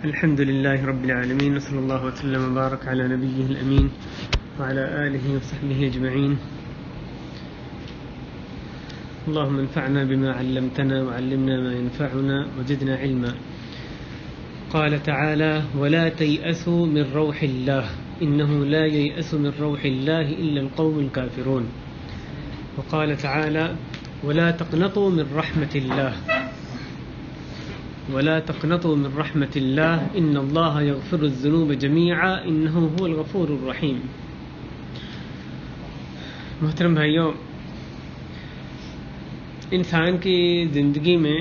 الحمد لله رب العالمين وصلى الله وسلم وبارك على نبيه الأمين وعلى آله وصحبه أجمعين. اللهم انفعنا بما علمتنا وعلمنا ما ينفعنا وزدنا علما. قال تعالى: ولا تيأسوا من روح الله إنه لا ييأس من روح الله إلا القوم الكافرون. وقال تعالى: ولا تقنطوا من رحمة الله ولا تقنطوا من رحمة الله إن الله يغفر الذنوب جميعا إنه هو الغفور الرحیم. محترم بھائیوں، انسان کی زندگی میں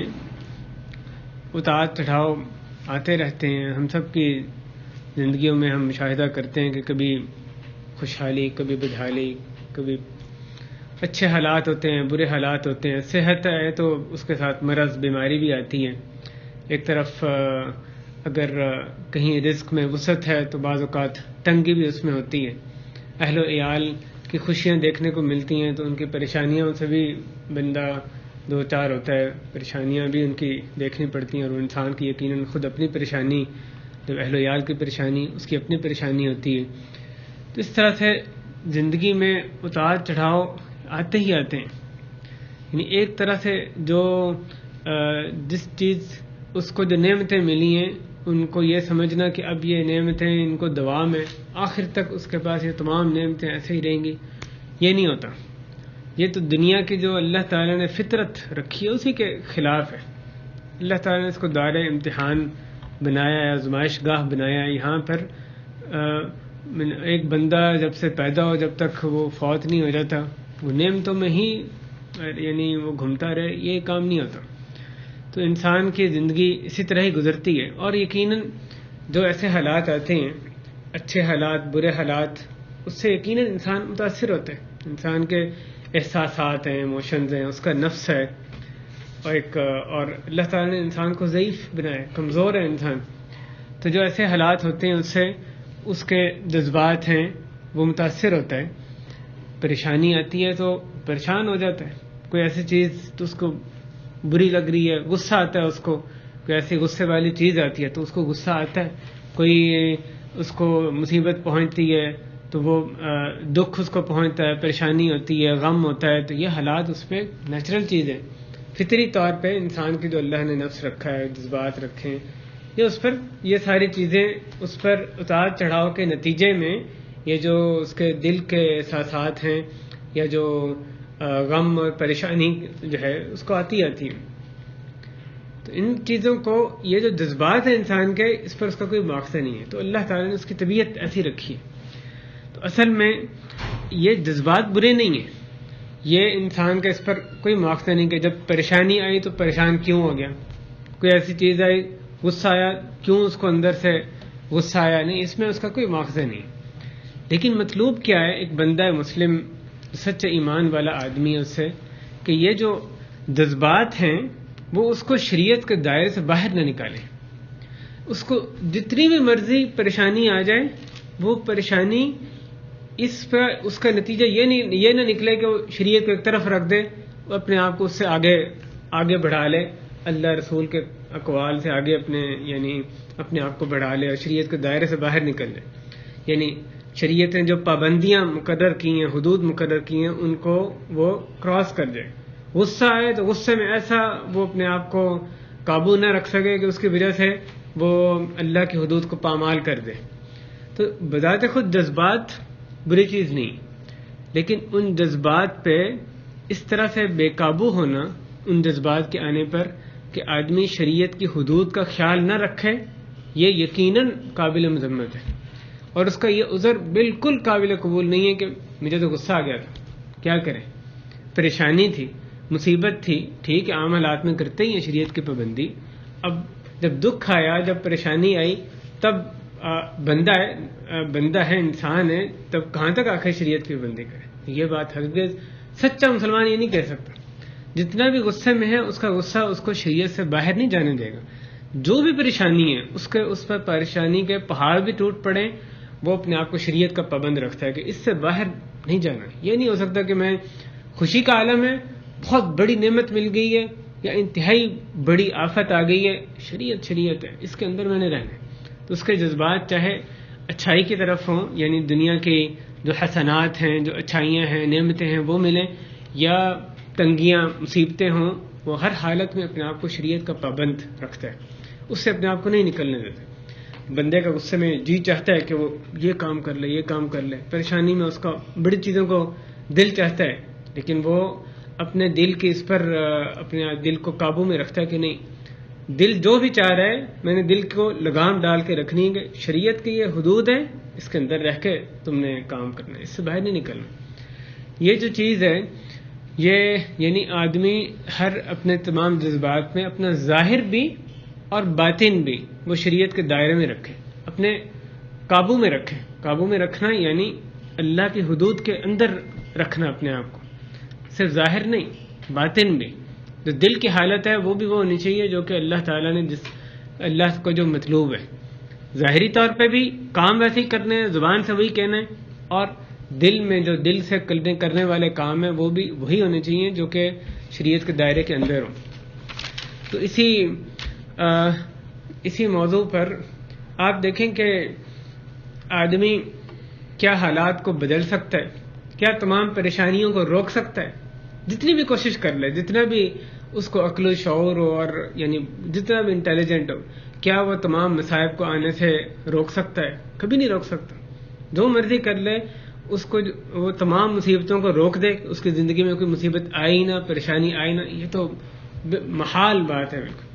اتار چڑھاؤ آتے رہتے ہیں. ہم سب کی زندگیوں میں ہم مشاہدہ کرتے ہیں کہ کبھی خوشحالی، کبھی بدحالی، کبھی اچھے حالات ہوتے ہیں، برے حالات ہوتے ہیں. صحت ہے تو اس کے ساتھ مرض، بیماری بھی آتی ہے. ایک طرف اگر کہیں رزق میں وسعت ہے تو بعض اوقات تنگی بھی اس میں ہوتی ہے. اہل و عیال کی خوشیاں دیکھنے کو ملتی ہیں تو ان کی پریشانیوں سے بھی بندہ دو چار ہوتا ہے. پریشانیاں بھی ان کی دیکھنی پڑتی ہیں، اور انسان کی یقیناً خود اپنی پریشانی، جب اہل و عیال کی پریشانی، اس کی اپنی پریشانی ہوتی ہے. تو اس طرح سے زندگی میں اتار چڑھاؤ آتے ہی آتے ہیں. یعنی ایک طرح سے جو جس چیز اس کو جو نعمتیں ملی ہیں ان کو یہ سمجھنا کہ اب یہ نعمتیں ان کو دوام ہے، آخر تک اس کے پاس یہ تمام نعمتیں ایسے ہی رہیں گی، یہ نہیں ہوتا. یہ تو دنیا کی جو اللہ تعالیٰ نے فطرت رکھی ہے اسی کے خلاف ہے. اللہ تعالیٰ نے اس کو دار امتحان بنایا ہے، آزمائش گاہ بنایا ہے. یہاں پر ایک بندہ جب سے پیدا ہو جب تک وہ فوت نہیں ہو جاتا، وہ نعمتوں میں ہی یعنی وہ گھومتا رہے، یہ کام نہیں ہوتا. تو انسان کی زندگی اسی طرح ہی گزرتی ہے. اور یقیناً جو ایسے حالات آتے ہیں، اچھے حالات، برے حالات، اس سے یقیناً انسان متاثر ہوتا ہے. انسان کے احساسات ہیں، ایموشنز ہیں، اس کا نفس ہے، اور اللہ تعالیٰ نے انسان کو ضعیف بنایا ہے، کمزور ہے انسان. تو جو ایسے حالات ہوتے ہیں اس سے اس کے جذبات ہیں وہ متاثر ہوتا ہے. پریشانی آتی ہے تو پریشان ہو جاتا ہے. کوئی ایسی چیز تو اس کو بری لگ رہی ہے، غصہ آتا ہے اس کو. کوئی ایسی غصے والی چیز آتی ہے تو اس کو غصہ آتا ہے. کوئی اس کو مصیبت پہنچتی ہے تو وہ دکھ اس کو پہنچتا ہے، پریشانی ہوتی ہے، غم ہوتا ہے. تو یہ حالات اس پہ نیچرل چیز ہے، فطری طور پہ انسان کی جو اللہ نے نفس رکھا ہے، جذبات رکھے ہیں، یہ اس پر یہ ساری چیزیں اس پر اتار چڑھاؤ کے نتیجے میں یہ جو اس کے دل کے احساسات ہیں یا جو غم اور پریشانی جو ہے اس کو آتی ہے. تو ان چیزوں کو، یہ جو جذبات ہیں انسان کے، اس پر اس کا کوئی مواخذہ نہیں ہے. تو اللہ تعالیٰ نے اس کی طبیعت ایسی رکھی ہے. تو اصل میں یہ جذبات برے نہیں ہیں، یہ انسان کا اس پر کوئی مواخذہ نہیں کہ جب پریشانی آئی تو پریشان کیوں ہو گیا. کوئی ایسی چیز آئی، غصہ آیا، کیوں اس کو اندر سے غصہ آیا. نہیں، اس میں اس کا کوئی مواخذہ نہیں. لیکن مطلوب کیا ہے ایک بندہ مسلم، سچے ایمان والا آدمی ہے، اس سے کہ یہ جو جذبات ہیں وہ اس کو شریعت کے دائرے سے باہر نہ نکالیں. اس کو جتنی بھی مرضی پریشانی آ جائے، وہ پریشانی اس کا نتیجہ یہ نہ نکلے کہ وہ شریعت کو ایک طرف رکھ دے، وہ اپنے آپ کو اس سے آگے بڑھا لے، اللہ رسول کے اقوال سے آگے اپنے آپ کو بڑھا لے اور شریعت کے دائرے سے باہر نکل جائے. یعنی شریعت نے جو پابندیاں مقرر کی ہیں، حدود مقرر کی ہیں، ان کو وہ کراس کر جائے. غصہ آئے تو غصے میں ایسا وہ اپنے آپ کو قابو نہ رکھ سکے کہ اس کی وجہ سے وہ اللہ کی حدود کو پامال کر دے. تو بذات خود جذبات بری چیز نہیں، لیکن ان جذبات پہ اس طرح سے بے قابو ہونا، ان جذبات کے آنے پر کہ آدمی شریعت کی حدود کا خیال نہ رکھے، یہ یقیناً قابل مذمت ہے. اور اس کا یہ عذر بالکل قابل قبول نہیں ہے کہ مجھے تو غصہ آ گیا تھا، کیا کریں، پریشانی تھی، مصیبت تھی. ٹھیک ہے، عام حالات میں کرتے ہی ہیں شریعت کی پابندی. اب جب دکھ آیا، جب پریشانی آئی، تب بندہ ہے، انسان ہے، تب کہاں تک آخر شریعت کی پابندی کرے. یہ بات ہرگز سچا مسلمان یہ نہیں کہہ سکتا. جتنا بھی غصے میں ہے، اس کا غصہ اس کو شریعت سے باہر نہیں جانے دے گا. جو بھی پریشانی ہے اس پر پریشانی کے پہاڑ بھی ٹوٹ پڑے، وہ اپنے آپ کو شریعت کا پابند رکھتا ہے کہ اس سے باہر نہیں جانا. یہ نہیں ہو سکتا کہ میں خوشی کا عالم ہے، بہت بڑی نعمت مل گئی ہے یا انتہائی بڑی آفت آ گئی ہے، شریعت ہے، اس کے اندر میں نے رہنا ہے. تو اس کے جذبات چاہے اچھائی کی طرف ہوں، یعنی دنیا کی جو حسنات ہیں، جو اچھائیاں ہیں، نعمتیں ہیں وہ ملیں، یا تنگیاں مصیبتیں ہوں، وہ ہر حالت میں اپنے آپ کو شریعت کا پابند رکھتا ہے، اس سے اپنے آپ کو نہیں نکلنے دیتا. بندے کا غصے میں جی چاہتا ہے کہ وہ یہ کام کر لے، یہ کام کر لے، پریشانی میں اس کا بڑی چیزوں کو دل چاہتا ہے، لیکن وہ اپنے دل کی اس پر اپنے دل کو قابو میں رکھتا ہے کہ نہیں، دل جو بھی چاہ رہا ہے میں نے دل کو لگام ڈال کے رکھنی ہے کہ شریعت کی یہ حدود ہے، اس کے اندر رہ کے تم نے کام کرنا ہے، اس سے باہر نہیں نکلنا. یہ جو چیز ہے یہ یعنی آدمی ہر اپنے تمام جذبات میں اپنا ظاہر بھی اور باطن بھی وہ شریعت کے دائرے میں رکھے، اپنے قابو میں رکھے. قابو میں رکھنا یعنی اللہ کی حدود کے اندر رکھنا اپنے آپ کو، صرف ظاہر نہیں باطن بھی. جو دل کی حالت ہے وہ بھی وہ ہونی چاہیے جو کہ اللہ تعالیٰ نے اللہ کو جو مطلوب ہے، ظاہری طور پہ بھی کام ویسے ہی کرنے ہیں، زبان سے وہی کہنا ہے، اور دل میں جو دل سے کرنے والے کام ہیں وہ بھی وہی ہونے چاہیے جو کہ شریعت کے دائرے کے اندر ہوں. تو اسی موضوع پر آپ دیکھیں کہ آدمی کیا حالات کو بدل سکتا ہے، کیا تمام پریشانیوں کو روک سکتا ہے. جتنی بھی کوشش کر لے، جتنا بھی اس کو عقل و شعور ہو، اور یعنی جتنا بھی انٹیلیجنٹ ہو، کیا وہ تمام مصائب کو آنے سے روک سکتا ہے؟ کبھی نہیں روک سکتا. جو مرضی کر لے اس کو وہ تمام مصیبتوں کو روک دے، اس کی زندگی میں کوئی مصیبت آئی نہ، پریشانی آئی نہ، یہ تو محال بات ہے. بالکل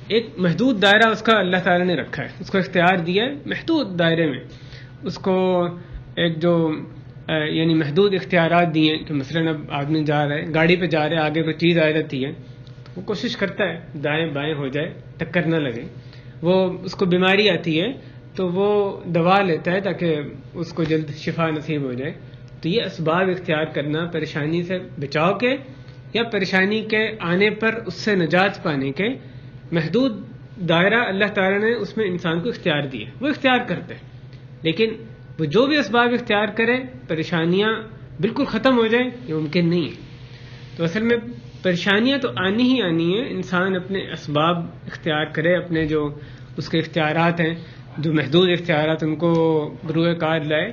ایک محدود دائرہ اس کا اللہ تعالیٰ نے رکھا ہے، اس کو اختیار دیا ہے محدود دائرے میں، اس کو ایک جو یعنی محدود اختیارات دیے ہیں کہ مثلاً اب آدمی جا رہا ہے، گاڑی پہ جا رہا ہے، آگے کوئی چیز آ جاتی ہے تو وہ کوشش کرتا ہے دائیں بائیں ہو جائے، ٹکر نہ لگے. وہ اس کو بیماری آتی ہے تو وہ دوا لیتا ہے تاکہ اس کو جلد شفا نصیب ہو جائے. تو یہ اسباب اختیار کرنا پریشانی سے بچاؤ کے یا پریشانی کے آنے پر اس سے نجات پانے کے محدود دائرہ اللہ تعالیٰ نے اس میں انسان کو اختیار دیا، وہ اختیار کرتے ہیں. لیکن وہ جو بھی اسباب اختیار کرے پریشانیاں بالکل ختم ہو جائیں یہ ممکن نہیں ہے. تو اصل میں پریشانیاں تو آنی ہی آنی ہیں، انسان اپنے اسباب اختیار کرے، اپنے جو اس کے اختیارات ہیں، جو محدود اختیارات ان کو بروئے کار لائے،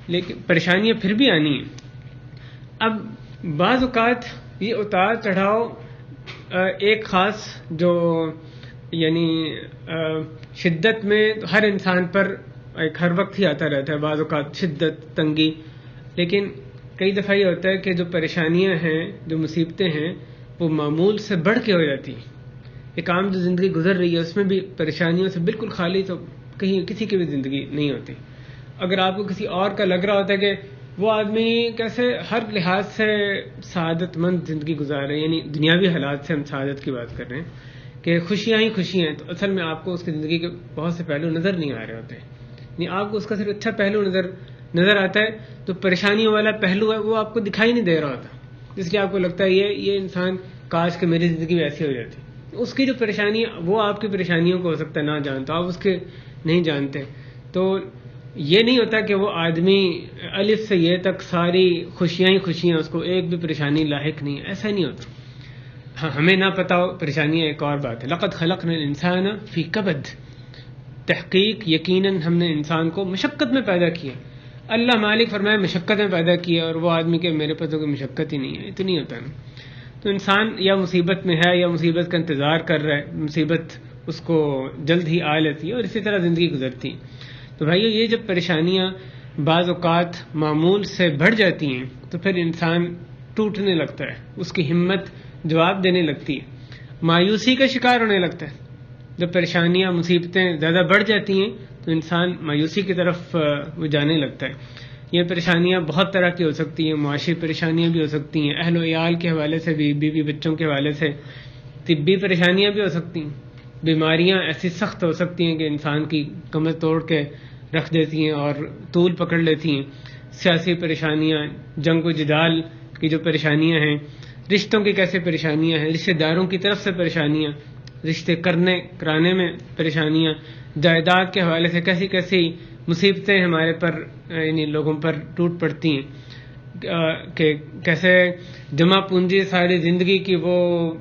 لیکن پریشانیاں پھر بھی آنی ہیں. اب بعض اوقات یہ اتار چڑھاؤ ایک خاص جو یعنی شدت میں ہر انسان پر ایک ہر وقت ہی آتا رہتا ہے، بعض اوقات شدت، تنگی، لیکن کئی دفعہ یہ ہوتا ہے کہ جو پریشانیاں ہیں، جو مصیبتیں ہیں، وہ معمول سے بڑھ کے ہو جاتی ہیں. ایک عام جو زندگی گزر رہی ہے اس میں بھی پریشانیوں سے بالکل خالی تو کہیں کسی کی بھی زندگی نہیں ہوتی. اگر آپ کو کسی اور کا لگ رہا ہوتا ہے کہ وہ آدمی کیسے ہر لحاظ سے سعادت مند زندگی گزار رہے ہیں، یعنی دنیاوی حالات سے ہم سعادت کی بات کر رہے ہیں کہ خوشیاں ہی خوشیاں ہیں، تو اصل میں آپ کو اس کی زندگی کے بہت سے پہلو نظر نہیں آ رہے ہوتے ہیں. یعنی آپ کو اس کا صرف اچھا پہلو نظر آتا ہے، تو پریشانیوں والا پہلو ہے وہ آپ کو دکھائی نہیں دے رہا ہوتا، جس لیے آپ کو لگتا ہے یہ انسان کاش کہ میری زندگی ویسی ہو جاتی. اس کی جو پریشانی وہ آپ کی پریشانیوں کو ہو سکتا ہے نہ جانتا، آپ اس کے نہیں جانتے. تو یہ نہیں ہوتا کہ وہ آدمی الف سے یہ تک ساری خوشیاں ہی خوشیاں، اس کو ایک بھی پریشانی لاحق نہیں ہے، ایسا نہیں ہوتا. ہاں ہمیں نہ پتا ہو پریشانیاں ایک اور بات ہے. لقد خلقنا الانسان فی کبد، تحقیق یقیناً ہم نے انسان کو مشقت میں پیدا کیا. اللہ مالک فرمائے مشقت میں پیدا کیا، اور وہ آدمی کہ میرے پاس تو کوئی مشقت ہی نہیں ہے، اتنی ہوتا ہے نا. تو انسان یا مصیبت میں ہے یا مصیبت کا انتظار کر رہا ہے، مصیبت اس کو جلد ہی آ لیتی ہے، اور اسی طرح زندگی گزرتی ہے. تو بھائیو یہ جب پریشانیاں بعض اوقات معمول سے بڑھ جاتی ہیں تو پھر انسان ٹوٹنے لگتا ہے، اس کی ہمت جواب دینے لگتی ہے، مایوسی کا شکار ہونے لگتا ہے. جب پریشانیاں مصیبتیں زیادہ بڑھ جاتی ہیں تو انسان مایوسی کی طرف وہ جانے لگتا ہے. یہ پریشانیاں بہت طرح کی ہو سکتی ہیں، معاشی پریشانیاں بھی ہو سکتی ہیں، اہل و عیال کے حوالے سے بھی، بیوی بچوں کے حوالے سے، طبی پریشانیاں بھی ہو سکتی ہیں، بیماریاں ایسی سخت ہو سکتی ہیں کہ انسان کی کمر توڑ کے رکھ دیتی ہیں اور طول پکڑ لیتی ہیں، سیاسی پریشانیاں، جنگ و جدال کی جو پریشانیاں ہیں، رشتوں کی کیسے پریشانیاں ہیں، رشتہ داروں کی طرف سے پریشانیاں، رشتے کرانے میں پریشانیاں، جائیداد کے حوالے سے کیسی کیسی مصیبتیں ہمارے پر یعنی لوگوں پر ٹوٹ پڑتی ہیں، کہ کیسے جمع پونجی ساری زندگی کی وہ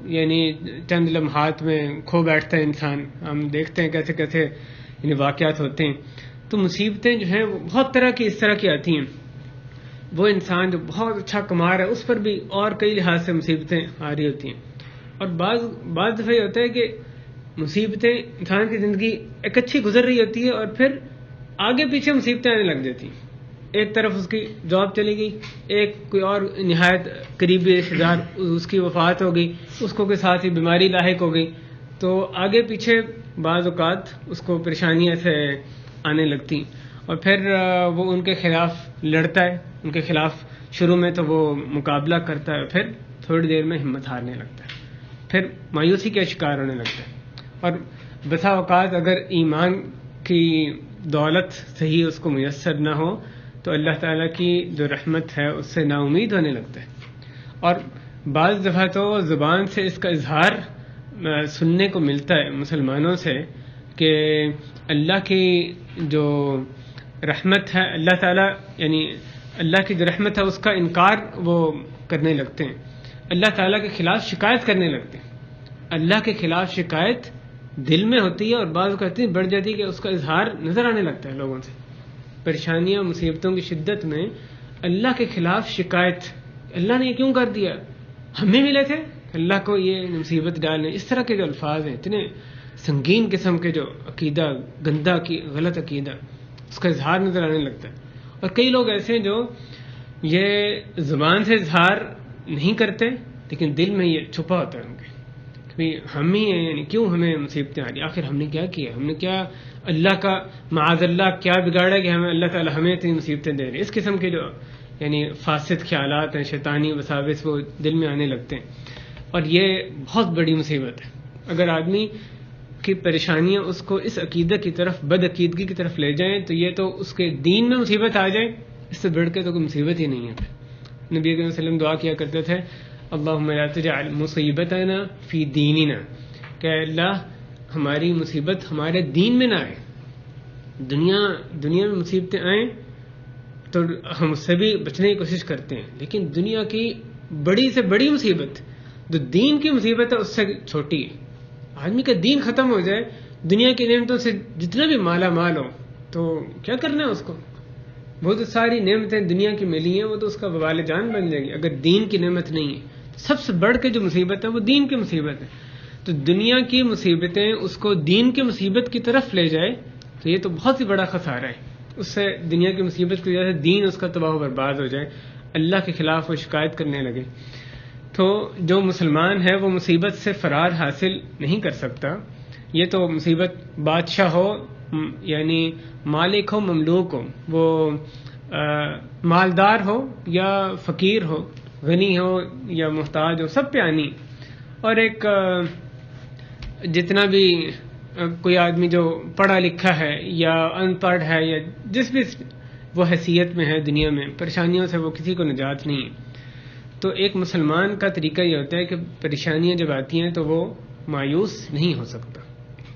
یعنی چند لمحات میں کھو بیٹھتا ہے انسان. ہم دیکھتے ہیں کیسے کیسے یعنی واقعات ہوتے ہیں، تو مصیبتیں جو ہیں وہ بہت طرح کی اس طرح کی آتی ہیں. وہ انسان جو بہت اچھا کما رہا ہے اس پر بھی اور کئی لحاظ سے مصیبتیں آ رہی ہوتی ہیں. اور بعض دفعہ یہ ہوتا ہے کہ مصیبتیں انسان کی زندگی ایک اچھی گزر رہی ہوتی ہے اور پھر آگے پیچھے مصیبتیں آنے لگ جاتی ہیں. ایک طرف اس کی جاب چلی گئی، ایک کوئی اور نہایت قریبی رشتہ دار اس کی وفات ہو گئی، اس کو کے ساتھ ہی بیماری لاحق ہو گئی، تو آگے پیچھے بعض اوقات اس کو پریشانیاں سے آنے لگتی. اور پھر وہ ان کے خلاف لڑتا ہے، ان کے خلاف شروع میں تو وہ مقابلہ کرتا ہے، پھر تھوڑی دیر میں ہمت ہارنے لگتا ہے، پھر مایوسی کا شکار ہونے لگتا ہے. اور بسا اوقات اگر ایمان کی دولت صحیح اس کو میسر نہ ہو تو اللہ تعالیٰ کی جو رحمت ہے اس سے نا امید ہونے لگتا ہے. اور بعض دفعہ تو زبان سے اس کا اظہار سننے کو ملتا ہے مسلمانوں سے کہ اللہ کی جو رحمت ہے، اللہ تعالیٰ یعنی اللہ کی جو رحمت ہے اس کا انکار وہ کرنے لگتے ہیں، اللہ تعالیٰ کے خلاف شکایت کرنے لگتے ہیں. اللہ کے خلاف شکایت دل میں ہوتی ہے اور بعض کہتے ہیں بڑھ جاتی ہے کہ اس کا اظہار نظر آنے لگتا ہے لوگوں سے. پریشانیاں مصیبتوں کی شدت میں اللہ کے خلاف شکایت، اللہ نے یہ کیوں کر دیا، ہمیں ملے تھے اللہ کو یہ مصیبت ڈالنے. اس طرح کے جو الفاظ ہیں اتنے سنگین قسم کے، جو عقیدہ گندا کی غلط عقیدہ، اس کا اظہار نظر آنے لگتا ہے. اور کئی لوگ ایسے ہیں جو یہ زبان سے اظہار نہیں کرتے لیکن دل میں یہ چھپا ہوتا ہے ان کے کہ ہم ہی ہیں، یعنی کیوں ہمیں مصیبتیں آ رہی، آخر ہم نے کیا کیا، ہم نے کیا اللہ کا معاذ اللہ کیا بگاڑا کہ ہمیں اللہ تعالیٰ ہمیں اتنی مصیبتیں دے رہے ہیں. اس قسم کے جو یعنی فاسد خیالات ہیں، شیطانی وساوس، وہ دل میں آنے لگتے ہیں. اور یہ بہت بڑی مصیبت ہے. اگر آدمی کی پریشانیاں اس کو اس عقیدہ کی طرف، بد عقیدگی کی طرف لے جائیں تو یہ تو اس کے دین میں مصیبت آ جائے، اس سے بڑھ کے تو کوئی مصیبت ہی نہیں ہے. نبی کریم صلی اللہ علیہ وسلم دعا کیا کرتے تھے، اللہم لا تجعل مصیبتنا فی دیننا، کہ اللہ ہماری مصیبت ہمارے دین میں نہ آئے. دنیا میں مصیبتیں آئیں تو ہم اس سے بھی بچنے کی کوشش کرتے ہیں، لیکن دنیا کی بڑی سے بڑی مصیبت جو دین کی مصیبت ہے اس سے چھوٹی ہے. آدمی کا دین ختم ہو جائے، دنیا کی نعمتوں سے جتنا بھی مالا مال ہو تو کیا کرنا ہے اس کو. وہ تو ساری نعمتیں دنیا کی ملی ہیں، وہ تو اس کا وبال جان بن جائے گی. اگر دین کی نعمت نہیں ہے، سب سے بڑھ کے جو مصیبت ہے وہ دین کی مصیبت ہے. تو دنیا کی مصیبتیں اس کو دین کی مصیبت کی طرف لے جائے تو یہ تو بہت ہی بڑا خسارہ ہے. اس سے دنیا کی مصیبت کی وجہ سے دین اس کا تباہ و برباد ہو جائے، اللہ کے خلاف وہ شکایت کرنے لگے. تو جو مسلمان ہے وہ مصیبت سے فرار حاصل نہیں کر سکتا. یہ تو مصیبت بادشاہ ہو، یعنی مالک ہو، مملوک ہو، وہ مالدار ہو یا فقیر ہو، غنی ہو یا محتاج ہو، سب پہ آنی. اور ایک جتنا بھی کوئی آدمی جو پڑھا لکھا ہے یا ان پڑھ ہے یا جس بھی وہ حیثیت میں ہے دنیا میں، پریشانیوں سے وہ کسی کو نجات نہیں ہے. تو ایک مسلمان کا طریقہ یہ ہوتا ہے کہ پریشانیاں جب آتی ہیں تو وہ مایوس نہیں ہو سکتا.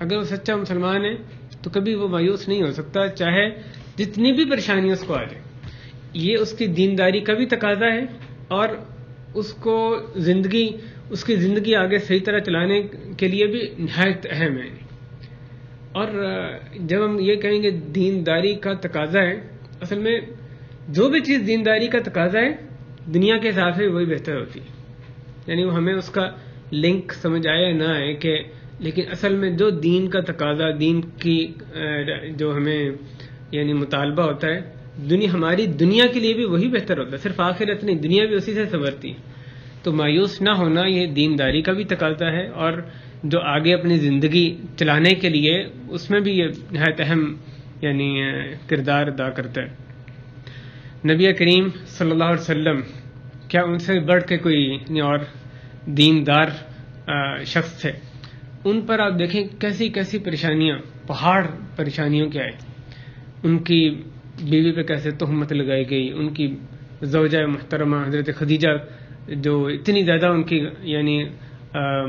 اگر وہ سچا مسلمان ہے تو کبھی وہ مایوس نہیں ہو سکتا، چاہے جتنی بھی پریشانی اس کو آ جائے. یہ اس کی دینداری کا بھی تقاضا ہے اور اس کی زندگی آگے صحیح طرح چلانے کے لیے بھی نہایت اہم ہے. اور جب ہم یہ کہیں گے دینداری کا تقاضا ہے، اصل میں جو بھی چیز دینداری کا تقاضا ہے دنیا کے حساب سے وہی بہتر ہوتی ہے. یعنی وہ ہمیں اس کا لنک سمجھ آئے نہ آئے کہ، لیکن اصل میں جو دین کا تقاضا، دین کی جو ہمیں یعنی مطالبہ ہوتا ہے، ہماری دنیا کے لیے بھی وہی بہتر ہوتا ہے. صرف آخرت نہیں، دنیا بھی اسی سے سنورتی ہے. تو مایوس نہ ہونا یہ دینداری کا بھی تقاضا ہے، اور جو آگے اپنی زندگی چلانے کے لیے اس میں بھی یہ نہایت اہم یعنی کردار ادا کرتا ہے. نبی کریم صلی اللہ علیہ وسلم کیا ان سے بڑھ کے کوئی اور دیندار شخص تھے؟ ان پر آپ دیکھیں کیسی کیسی پریشانیاں، پہاڑ پریشانیوں کے آئے. ان کی بیوی پہ کیسے تہمت لگائی گئی، ان کی زوجہ محترمہ حضرت خدیجہ جو اتنی زیادہ ان کی یعنی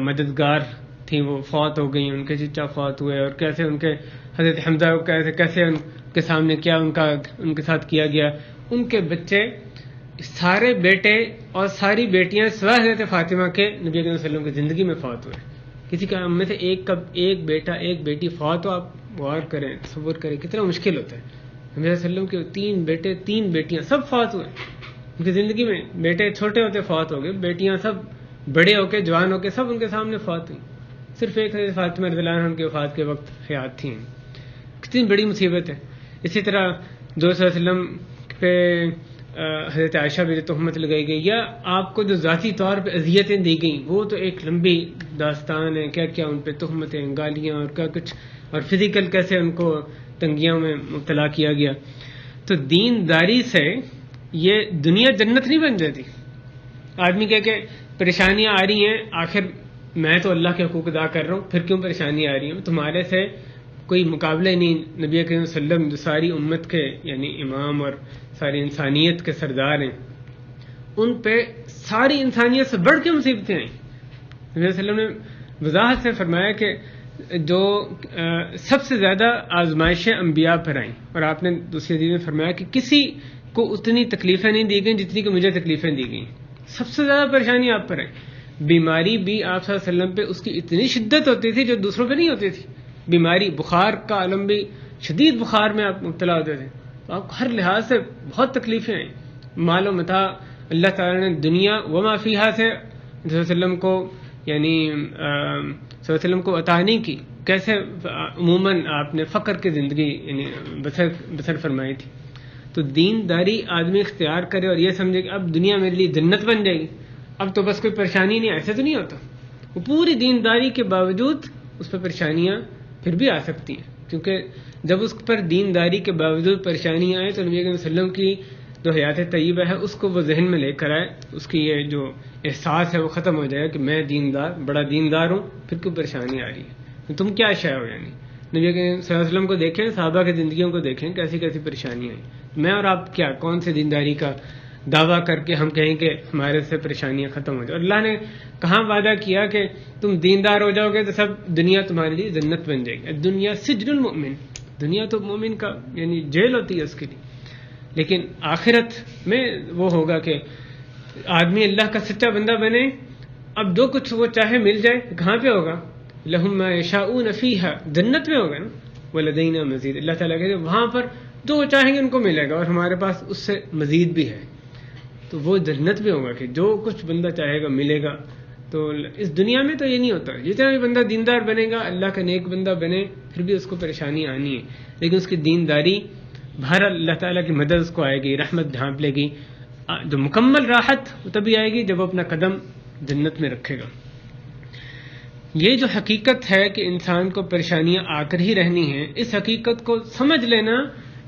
مددگار تھیں وہ فوت ہو گئیں، ان کے چچا فوت ہوئے، اور کیسے ان کے حضرت حمزہ کو کیسے ان کے سامنے کیا ان کے ساتھ کیا گیا. ان کے بچے سارے بیٹے اور ساری بیٹیاں سوائے حضرت فاطمہ کے نبی کریم صلی اللہ علیہ وسلم کی زندگی میں فوت ہوئے. کسی کا میں سے ایک بیٹا ایک بیٹی فوت ہو، آپ غور کریں, تصور کریں کتنا مشکل ہوتا ہے. نبی صلی اللہ علیہ وسلم کے 3 بیٹے 3 بیٹیاں سب فوت ہوئے ان کی زندگی میں. بیٹے چھوٹے ہوتے فوت ہو گئے, بیٹیاں سب بڑے ہو کے جوان ہو کے سب ان کے سامنے فوت ہوئی. صرف ایک حضرت فاطمہ رضی اللہ عنہا ان کی وفات کے وقت حیات تھیں. کتنی بڑی مصیبت ہے. اسی طرح جو صلی اللہ علیہ وسلم پہ حضرت عائشہ بھی تہمت لگائی گئی, یا آپ کو جو ذاتی طور پہ اذیتیں دی گئیں, وہ تو ایک لمبی داستان ہے. کیا کیا ان پہ تہمتیں, گالیاں اور کیا کچھ, اور فزیکل کیسے ان کو تنگیوں میں مبتلا کیا گیا. تو دینداری سے یہ دنیا جنت نہیں بن جاتی. آدمی کہہ کہ پریشانیاں آ رہی ہیں, آخر میں تو اللہ کے حقوق ادا کر رہا ہوں, پھر کیوں پریشانیاں آ رہی ہیں؟ تمہارے سے کوئی مقابلہ ہی نہیں. نبی کریم صلی اللہ علیہ وسلم جو ساری امت کے یعنی امام اور ساری انسانیت کے سردار ہیں, ان پہ ساری انسانیت سے بڑھ کے مصیبتیں آئیں. نبی صلی اللہ علیہ وسلم نے وضاحت سے فرمایا کہ جو سب سے زیادہ آزمائشیں انبیاء پر آئیں, اور آپ نے دوسری حدیث میں فرمایا کہ کسی کو اتنی تکلیفیں نہیں دی گئیں جتنی کہ مجھے تکلیفیں دی گئیں. سب سے زیادہ پریشانی آپ پر ہے. بیماری بھی آپ صلی اللہ علیہ وسلم پہ اس کی اتنی شدت ہوتی تھی جو دوسروں پہ نہیں ہوتی تھی. بیماری, بخار کا عالم بھی, شدید بخار میں آپ مبتلا ہوتے تھے. تو آپ کو ہر لحاظ سے بہت تکلیفیں آئیں. مال و متاع اللہ تعالیٰ نے دنیا وما فیہا سے صلی اللہ علیہ وسلم کو یعنی صلی اللہ علیہ وسلم کو عطا نہیں کی. کیسے عموماً آپ نے فقر کی زندگی یعنی بسر فرمائی تھی. تو دینداری آدمی اختیار کرے اور یہ سمجھے کہ اب دنیا میرے لیے جنت بن جائے گی, اب تو بس کوئی پریشانی نہیں, ایسے تو نہیں ہوتا. وہ پوری دینداری کے باوجود اس پہ پریشانیاں پھر بھی آ سکتی ہیں, کیونکہ جب اس پر دینداری کے باوجود پریشانیاں آئیں تو نبی صلی اللہ علیہ وسلم کی جو حیات طیبہ ہے اس کو وہ ذہن میں لے کر آئے, اس کی یہ جو احساس ہے وہ ختم ہو جائے کہ میں دیندار, بڑا دیندار ہوں, پھر کیوں پریشانی آ رہی ہے, تم کیا شے ہو. یعنی نبی صلی اللہ علیہ وسلم کو دیکھیں, صحابہ کی زندگیوں کو دیکھیں, کیسی کیسی پریشانیاں آئیں. میں اور آپ کیا کون سے دینداری کا دعویٰ کر کے ہم کہیں کہ ہمارے سے پریشانیاں ختم ہو جائیں. اللہ نے کہاں وعدہ کیا کہ تم دیندار ہو جاؤ گے تو سب دنیا تمہارے لیے جنت بن جائے گی. دنیا سجن المؤمن, دنیا تو مومن کا یعنی جیل ہوتی ہے اس کے لیے. لیکن آخرت میں وہ ہوگا کہ آدمی اللہ کا سچا بندہ بنے, اب جو کچھ وہ چاہے مل جائے. کہاں پہ ہوگا؟ لہم ما یشاؤون فیہا, جنت میں ہوگا نا. ولدینا مزید, اللہ تعالیٰ کہتے ہیں وہاں پر جو وہ چاہیں گے ان کو ملے گا, اور ہمارے پاس اس سے مزید بھی ہے. تو وہ جنت میں ہوگا کہ جو کچھ بندہ چاہے گا ملے گا. تو اس دنیا میں تو یہ نہیں ہوتا. جتنا بھی بندہ دیندار بنے گا, اللہ کا نیک بندہ بنے, پھر بھی اس کو پریشانی آنی ہے. لیکن اس کی دینداری بہرحال اللہ تعالیٰ کی مدد اس کو آئے گی, رحمت ڈھانپ لے گی. جو مکمل راحت تبھی آئے گی جب وہ اپنا قدم جنت میں رکھے گا. یہ جو حقیقت ہے کہ انسان کو پریشانیاں آ کر ہی رہنی ہیں, اس حقیقت کو سمجھ لینا,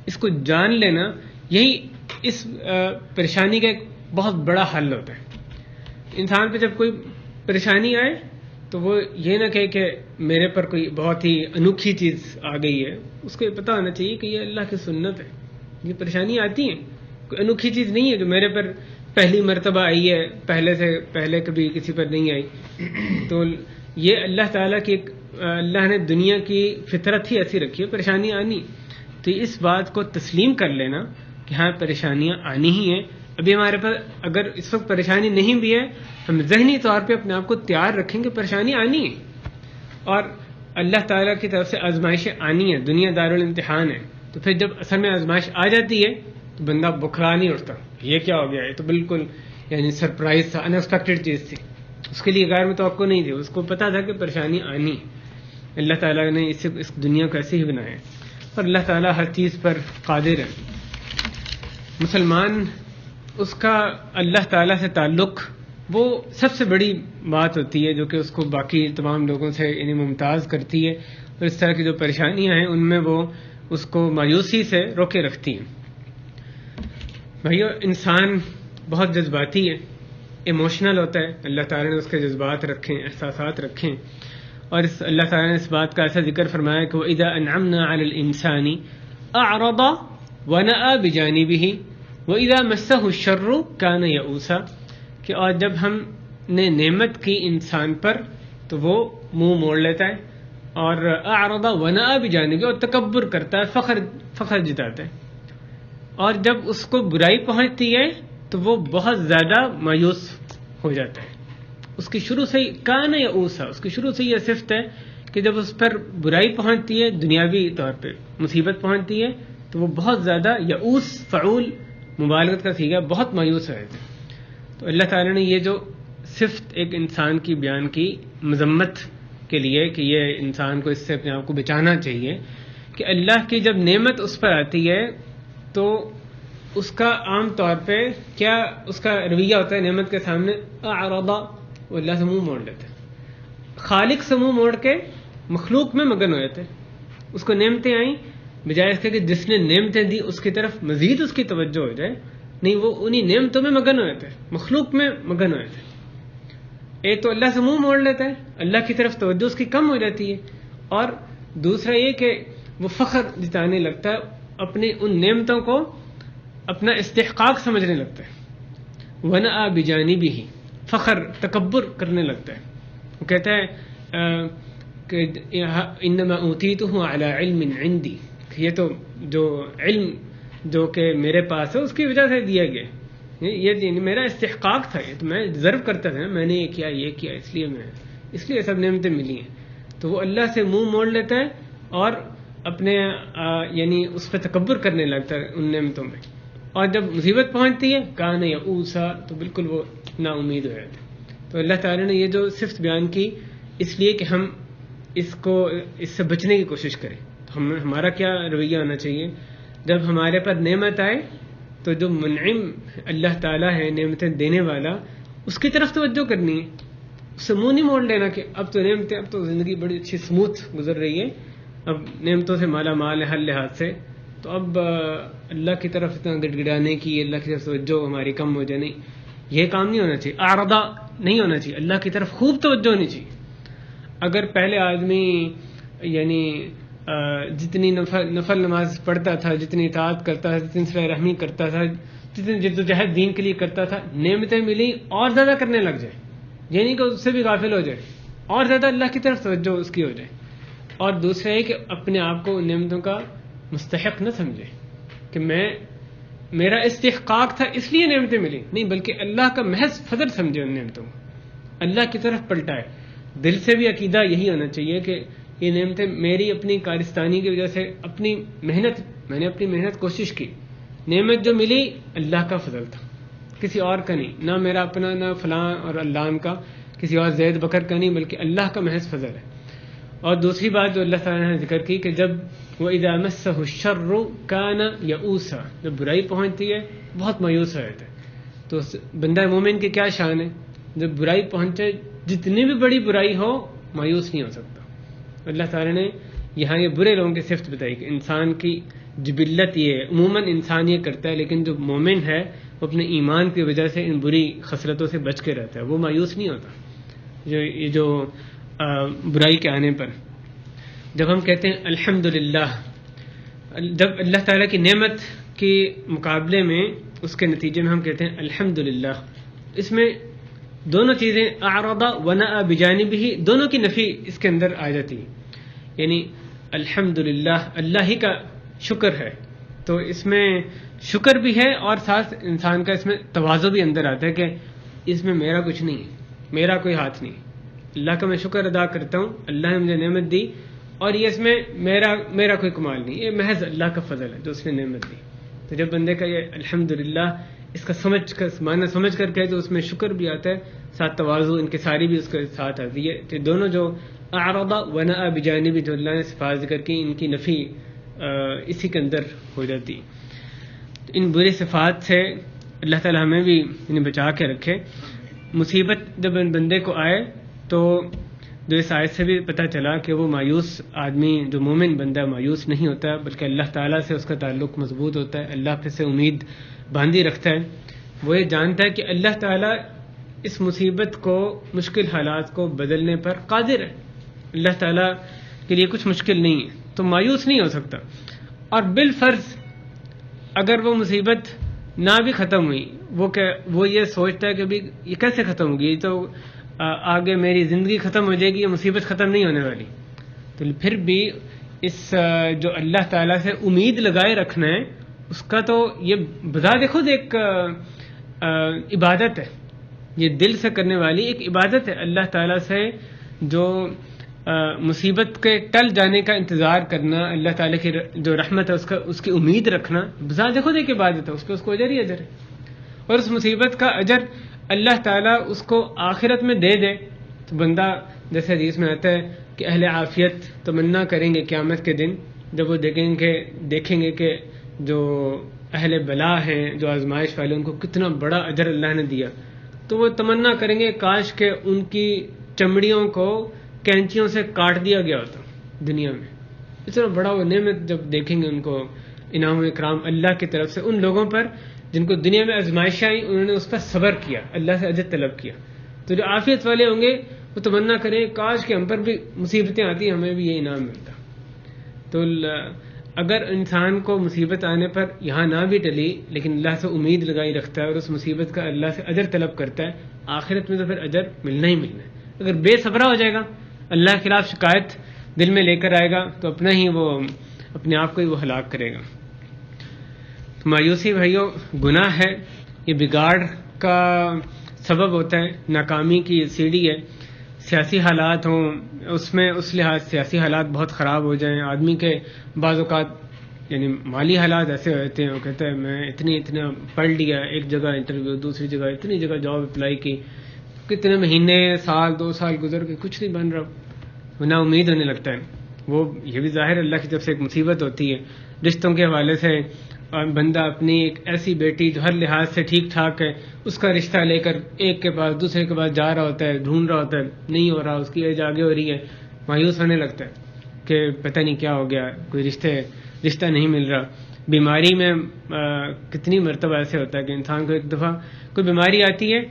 اس کو جان لینا, یہی اس پریشانی کا ایک بہت بڑا حل ہوتا ہے. انسان پہ جب کوئی پریشانی آئے تو وہ یہ نہ کہے کہ میرے پر کوئی بہت ہی انوکھی چیز آ گئی ہے. اس کو یہ پتہ ہونا چاہیے کہ یہ اللہ کی سنت ہے. یہ پریشانی آتی ہیں, کوئی انوکھی چیز نہیں ہے جو میرے پر پہلی مرتبہ آئی ہے, پہلے کبھی کسی پر نہیں آئی. تو یہ اللہ تعالیٰ کی اللہ نے دنیا کی فطرت ہی ایسی رکھی ہے, پریشانی آنی. تو اس بات کو تسلیم کر لینا کہ ہاں پریشانیاں آنی ہی ہیں. ابھی ہمارے پاس اگر اس وقت پریشانی نہیں بھی ہے, ہم ذہنی طور پہ اپنے آپ کو تیار رکھیں کہ پریشانی آنی ہے, اور اللہ تعالیٰ کی طرف سے آزمائشیں آنی ہیں. دنیا دارالامتحان ہے. تو پھر جب اصل میں آزمائش آ جاتی ہے تو بندہ بکھرا نہیں اٹھتا, یہ کیا ہو گیا, یہ تو بالکل یعنی سرپرائز تھا, ان ایکسپیکٹڈ چیز تھی, اس کے لیے غیر متوقع نہیں تھی. اس کو پتا تھا کہ پریشانی آنی ہے. اللہ تعالیٰ نے اس دنیا کو ایسے ہی بنایا ہے, اور اللہ تعالیٰ ہر چیز پر قادر ہے. مسلمان اس کا اللہ تعالیٰ سے تعلق وہ سب سے بڑی بات ہوتی ہے جو کہ اس کو باقی تمام لوگوں سے یعنی ممتاز کرتی ہے, اور اس طرح کی جو پریشانیاں ہیں ان میں وہ اس کو مایوسی سے روکے رکھتی ہیں. بھائیو, انسان بہت جذباتی ہے, ایموشنل ہوتا ہے. اللہ تعالیٰ نے اس کے جذبات رکھیں, احساسات رکھیں, اور اللہ تعالیٰ نے اس بات کا ایسا ذکر فرمایا کہ وَإِذَا أَنْعَمْنَا عَلَى الْإِنسَانِ أَعْرَضَ وَنَأَىٰ بِجَانِبِهِ وَإِذَا مَسَّهُ الشَّرُّ كَانَ يَئُوسًا, کہ اور جب ہم نے نعمت کی انسان پر تو وہ منہ موڑ لیتا ہے, اور اعرض ونأى بجانبه, اور تکبر کرتا ہے, فخر جتاتا ہے. اور جب اس کو برائی پہنچتی ہے تو وہ بہت زیادہ مایوس ہو جاتا ہے. اس کی شروع سے ہی کان یئوسا, اس کی شروع سے یہ صفت ہے کہ کہ جب اس پر برائی پہنچتی ہے، دنیاوی طور پہ مصیبت پہنچتی ہے، تو وہ بہت زیادہ یئوس، فعول مبالغت کا صیغہ، بہت مایوس ہو جاتے ہیں۔ تو اللہ تعالیٰ نے یہ جو صفت ایک انسان کی بیان کی مذمت کے لیے کہ یہ انسان کو اس سے اپنے آپ کو بچانا چاہیے، کہ اللہ کی جب نعمت اس پر آتی ہے تو اس کا عام طور پہ کیا اس کا رویہ ہوتا ہے نعمت کے سامنے؟ اعرض، وہ اللہ سے منہ موڑ لیتے ہیں، خالق سے منہ موڑ کے مخلوق میں مگن ہو جاتے ہیں۔ اس کو نعمتیں آئیں، بجائے اس کے کہ جس نے نعمتیں دی اس کی طرف مزید اس کی توجہ ہو جائے، نہیں، وہ انہی نعمتوں میں مگن ہو جاتے ہیں، مخلوق میں مگن ہو جاتے ہیں۔ ایک تو اللہ سے منہ موڑ لیتا ہے، اللہ کی طرف توجہ اس کی کم ہو جاتی ہے، اور دوسرا یہ کہ وہ فخر جتانے لگتا ہے، اپنی ان نعمتوں کو اپنا استحقاق سمجھنے لگتا ہے، وَنَأَ بِجَانِبِهِ، فخر، تکبر کرنے لگتا ہے۔ وہ کہتا ہے کہ انما اوتیتہ علی علم عندی، یہ تو جو علم جو کہ میرے پاس ہے اس کی وجہ سے دیا گیا، یہ میرا استحقاق تھا، یہ تو میں ڈیزرو کرتا تھا، میں نے یہ کیا اس لیے سب نعمتیں ملی ہیں۔ تو وہ اللہ سے منہ موڑ لیتا ہے اور اپنے یعنی اس پہ تکبر کرنے لگتا ہے ان نعمتوں میں، اور جب مصیبت پہنچتی ہے کان یئوسا، تو بالکل وہ نا امید ہو جاتا ہے۔ تو اللہ تعالیٰ نے یہ جو صفت بیان کی اس لیے کہ ہم اس سے بچنے کی کوشش کریں۔ تو ہمارا کیا رویہ ہونا چاہیے؟ جب ہمارے پر نعمت آئے تو جو منعم اللہ تعالیٰ ہے، نعمتیں دینے والا، اس کی طرف توجہ کرنی ہے، اس سے منہ نہیں موڑ لینا کہ اب تو نعمتیں، اب تو زندگی بڑی اچھی سموتھ گزر رہی ہے، اب نعمتوں سے مالا مال ہے ہر لحاظ سے، تو اب اللہ کی طرف اتنا گڑ گڑانے کی، اللہ کی طرف توجہ ہماری کم ہو جائے، نہیں، یہ کام نہیں ہونا چاہیے، اعرضہ نہیں ہونا چاہیے، اللہ کی طرف خوب توجہ ہونی چاہیے۔ اگر پہلے آدمی یعنی جتنی نفل نماز پڑھتا تھا، جتنی اطاعت کرتا تھا، جتنی صلہ رحمی کرتا تھا، جتنی جدوجہد دین کے لیے کرتا تھا، نعمتیں ملی اور زیادہ کرنے لگ جائے، یعنی کہ اس سے بھی غافل ہو جائے، اور زیادہ اللہ کی طرف توجہ اس کی ہو جائے۔ اور دوسرا یہ کہ اپنے آپ کو ان نعمتوں کا مستحق نہ سمجھے کہ میرا استحقاق تھا اس لیے نعمتیں ملی، نہیں، بلکہ اللہ کا محض فضل سمجھے ان نعمتوں کو، اللہ کی طرف پلٹائے۔ دل سے بھی عقیدہ یہی ہونا چاہیے کہ یہ نعمتیں میری اپنی کارستانی کی وجہ سے، میں نے اپنی محنت کوشش کی، نعمت جو ملی اللہ کا فضل تھا، کسی اور کا نہیں، نہ میرا اپنا، نہ فلاں اور علان کا، کسی اور زید بکر کا نہیں، بلکہ اللہ کا محض فضل ہے۔ اور دوسری بات جو اللہ تعالیٰ نے ذکر کی کہ جب وَإِذَا مَسَّهُ الشَّرُّ كَانَ يَئُوسًا، جب برائی پہنچتی ہے بہت مایوس ہو جاتا ہے۔ تو بندہ مومن کی کیا شان ہے؟ جب برائی پہنچے، جتنی بھی بڑی برائی ہو، مایوس نہیں ہو سکتا۔ اللہ تعالیٰ نے یہاں یہ برے لوگوں کی صفت بتائی کہ انسان کی جبلت یہ ہے، عموماً انسان یہ کرتا ہے، لیکن جو مومن ہے وہ اپنے ایمان کی وجہ سے ان بری خصلتوں سے بچ کے رہتا ہے، وہ مایوس نہیں ہوتا جو برائی کے آنے پر۔ جب ہم کہتے ہیں الحمدللہ، جب اللہ تعالیٰ کی نعمت کے مقابلے میں اس کے نتیجے میں ہم کہتے ہیں الحمدللہ، اس میں دونوں چیزیں اعرض ونأ بجانبہ، دونوں کی نفی اس کے اندر آ جاتی ہے، یعنی الحمدللہ اللہ ہی کا شکر ہے، تو اس میں شکر بھی ہے اور ساتھ انسان کا اس میں تواضع بھی اندر آتا ہے کہ اس میں میرا کچھ نہیں ہے، میرا کوئی ہاتھ نہیں، اللہ کا میں شکر ادا کرتا ہوں، اللہ نے مجھے نعمت دی، اور یہ اس میں میرا کوئی کمال نہیں، یہ محض اللہ کا فضل ہے جو اس نے نعمت دی۔ تو جب بندے کا یہ الحمدللہ اس کا معنی سمجھ کر کہے تو اس میں شکر بھی آتا ہے، ساتھ تواضع، انکساری بھی اس کے ساتھ آتی ہے۔ تو دونوں جو اعرض ونأ بجانبہ جو اللہ نے صفات ذکر کی، ان کی نفی اسی کے اندر ہو جاتی۔ تو ان برے صفات سے اللہ تعالی ہمیں بھی انہیں بچا کے رکھے۔ مصیبت جب بندے کو آئے تو جو اس آیت سے بھی پتہ چلا کہ وہ مایوس آدمی، جو مومن بندہ مایوس نہیں ہوتا، بلکہ اللہ تعالیٰ سے اس کا تعلق مضبوط ہوتا ہے، اللہ پہ سے امید باندھی رکھتا ہے، وہ یہ جانتا ہے کہ اللہ تعالیٰ اس مصیبت کو، مشکل حالات کو بدلنے پر قادر ہے، اللہ تعالیٰ کے لیے کچھ مشکل نہیں ہے، تو مایوس نہیں ہو سکتا۔ اور بالفرض اگر وہ مصیبت نہ بھی ختم ہوئی، وہ یہ سوچتا ہے کہ ابھی یہ کیسے ختم ہوگی، تو آگے میری زندگی ختم ہو جائے گی، یہ مصیبت ختم نہیں ہونے والی، تو پھر بھی اس جو اللہ تعالیٰ سے امید لگائے رکھنا ہے، اس کا تو یہ بذات خود ایک عبادت ہے، یہ دل سے کرنے والی ایک عبادت ہے، اللہ تعالیٰ سے جو مصیبت کے ٹل جانے کا انتظار کرنا، اللہ تعالیٰ کی جو رحمت ہے اس کی امید رکھنا بذات خود ایک عبادت ہے، اس پہ اس کو اجر ہی اجر ہے، اور اس مصیبت کا اجر اللہ تعالیٰ اس کو آخرت میں دے دے تو بندہ، جیسے حدیث میں آتا ہے کہ اہل عافیت تمنا کریں گے قیامت کے دن جب وہ دیکھیں گے کہ جو اہل بلا ہیں، جو آزمائش والے، ان کو کتنا بڑا اجر اللہ نے دیا، تو وہ تمنا کریں گے کاش کہ ان کی چمڑیوں کو کینچیوں سے کاٹ دیا گیا ہوتا دنیا میں. اتنا بڑا وہ نعمت جب دیکھیں گے ان کو، انعام و اکرام اللہ کی طرف سے ان لوگوں پر جن کو دنیا میں آزمائشیں آئیں، انہوں نے اس پر صبر کیا، اللہ سے اجر طلب کیا. تو جو عافیت والے ہوں گے وہ تمنا کریں کاش کہ ہم پر بھی مصیبتیں آتی، ہمیں بھی یہ انعام ملتا. تو اگر انسان کو مصیبت آنے پر یہاں نہ بھی ٹلی لیکن اللہ سے امید لگائی رکھتا ہے اور اس مصیبت کا اللہ سے اجر طلب کرتا ہے، آخرت میں تو پھر اجر ملنا ہی ملنا ہے. اگر بے صبرا ہو جائے گا، اللہ کے خلاف شکایت دل میں لے کر آئے گا، تو اپنے آپ کو ہی وہ ہلاک کرے گا. تو مایوسی بھائیو گناہ ہے، یہ بگاڑ کا سبب ہوتا ہے، ناکامی کی سیڑھی ہے. سیاسی حالات ہوں، اس لحاظ سیاسی حالات بہت خراب ہو جائیں، آدمی کے بعض اوقات یعنی مالی حالات ایسے ہوتے ہیں، وہ کہتا ہے میں اتنا پڑھ لیا، ایک جگہ انٹرویو، دوسری جگہ اتنی جگہ جاب اپلائی کی، کتنے مہینے، سال، 2 سال گزر کے کچھ نہیں بن رہا، وہ نا امید ہونے لگتا ہے. وہ یہ بھی ظاہر اللہ کی طرف سے ایک مصیبت ہوتی ہے. رشتوں کے حوالے سے بندہ اپنی ایک ایسی بیٹی جو ہر لحاظ سے ٹھیک ٹھاک ہے، اس کا رشتہ لے کر ایک کے پاس دوسرے کے پاس جا رہا ہوتا ہے، ڈھونڈ رہا ہوتا ہے، نہیں ہو رہا، اس کی ایج آگے ہو رہی ہے، مایوس ہونے لگتا ہے کہ پتہ نہیں کیا ہو گیا، کوئی رشتہ نہیں مل رہا. بیماری میں کتنی مرتبہ ایسے ہوتا ہے کہ انسان کو ایک دفعہ کوئی بیماری آتی ہے،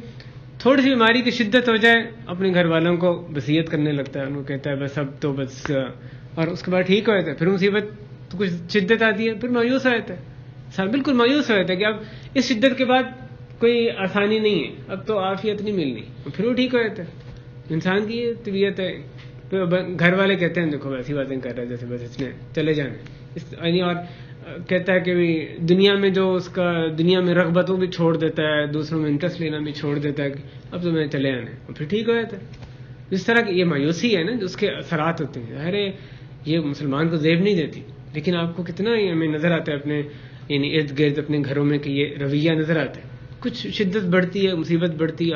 تھوڑی سی بیماری کی شدت ہو جائے، اپنے گھر والوں کو وصیت کرنے لگتا ہے، ان کو کہتا ہے بس اب تو بس، اور اس کے بعد ٹھیک ہو جاتا ہے. پھر مصیبت تو کچھ شدت آتی ہے، پھر مایوس ہو جاتا ہے، بالکل مایوس ہو جاتا ہے کہ اب اس شدت کے بعد کوئی آسانی نہیں ہے، اب تو عافیت نہیں ملنی، پھر وہ ٹھیک ہو جاتا ہے. انسان کی یہ طبیعت ہے. تو گھر والے کہتے ہیں دیکھو ایسی باتیں کر رہا ہے جیسے بس اس نے چلے جانا، اور کہتا ہے کہ دنیا میں جو اس کا دنیا میں رغبتوں بھی چھوڑ دیتا ہے، دوسروں میں انٹرسٹ لینا بھی چھوڑ دیتا ہے، کہ اب تو میں چلے آنا ہے، پھر ٹھیک ہو جاتا ہے. اس طرح کی یہ مایوسی ہے نا جو اس کے اثرات ہوتے ہیں. ارے یہ مسلمان کو زیب نہیں دیتی، لیکن آپ کو کتنا ہی ہمیں نظر آتا ہے اپنے یعنی ارد گرد اپنے گھروں میں کہ یہ رویہ نظر آتا ہے. کچھ شدت بڑھتی ہے، مصیبت بڑھتی ہے،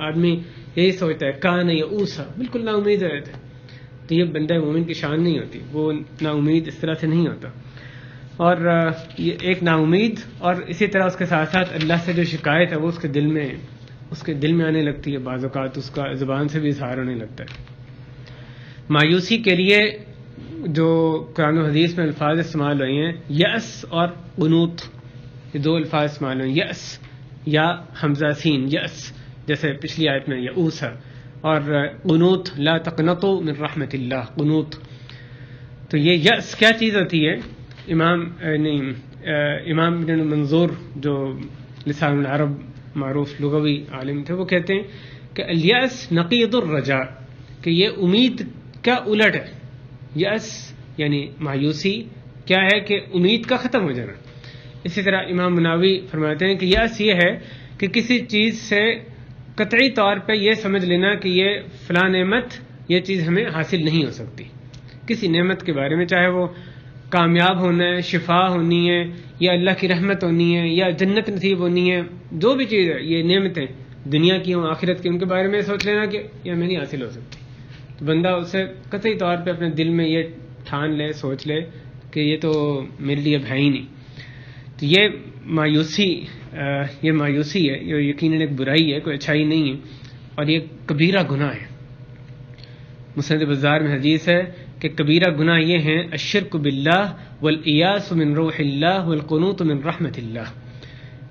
آدمی یہی سوچتا ہے کان یا اوسا، بالکل نا امید رہتا ہے. تو یہ بندہ مومن کی شان نہیں ہوتی، وہ نا امید اس طرح سے نہیں ہوتا. اور یہ ایک نا امید، اور اسی طرح اس کے ساتھ ساتھ اللہ سے جو شکایت ہے وہ اس کے دل میں آنے لگتی ہے، بعض اوقات اس کا زبان سے بھی اظہار ہونے لگتا ہے. مایوسی کے لیے جو قرآن و حدیث میں الفاظ استعمال ہوئے ہیں، یأس اور قنوط، یہ 2 الفاظ استعمال ہوئے ہیں. یأس یا حمزہ سین، یأس جیسے پچھلی آیت میں یئوس ہے، اور قنوط لا تقنطوا من رحمت اللہ، قنوط. تو یہ یأس کیا چیز ہوتی ہے؟ امام ابن منظور جو لسان العرب معروف لغوی عالم تھے، وہ کہتے ہیں کہ الیأس نقیض الرجاء، کہ یہ امید کا الٹ ہے. یأس یعنی مایوسی کیا ہے کہ امید کا ختم ہو جانا. اسی طرح امام مناوی فرماتے ہیں کہ یأس یہ ہے کہ کسی چیز سے قطعی طور پہ یہ سمجھ لینا کہ یہ فلاں نعمت، یہ چیز ہمیں حاصل نہیں ہو سکتی. کسی نعمت کے بارے میں، چاہے وہ کامیاب ہونا ہے، شفا ہونی ہے، یا اللہ کی رحمت ہونی ہے، یا جنت نصیب ہونی ہے، جو بھی چیز ہے، یہ نعمتیں دنیا کی ہوں آخرت کی، ان کے بارے میں سوچ لینا کہ یہ ہمیں نہیں حاصل ہو سکتی. تو بندہ اسے قطعی طور پہ اپنے دل میں یہ ٹھان لے، سوچ لے کہ یہ تو میرے لیے ہے ہی نہیں. تو یہ مایوسی ہے، یہ یقیناً ایک برائی ہے، کوئی اچھائی نہیں ہے، اور یہ کبیرہ گناہ ہے. مسند بزار میں حدیث ہے کہ کبیرہ گناہ یہ ہیں الشرک باللہ والایاس من روح اللہ والقنوط من رحمت اللہ،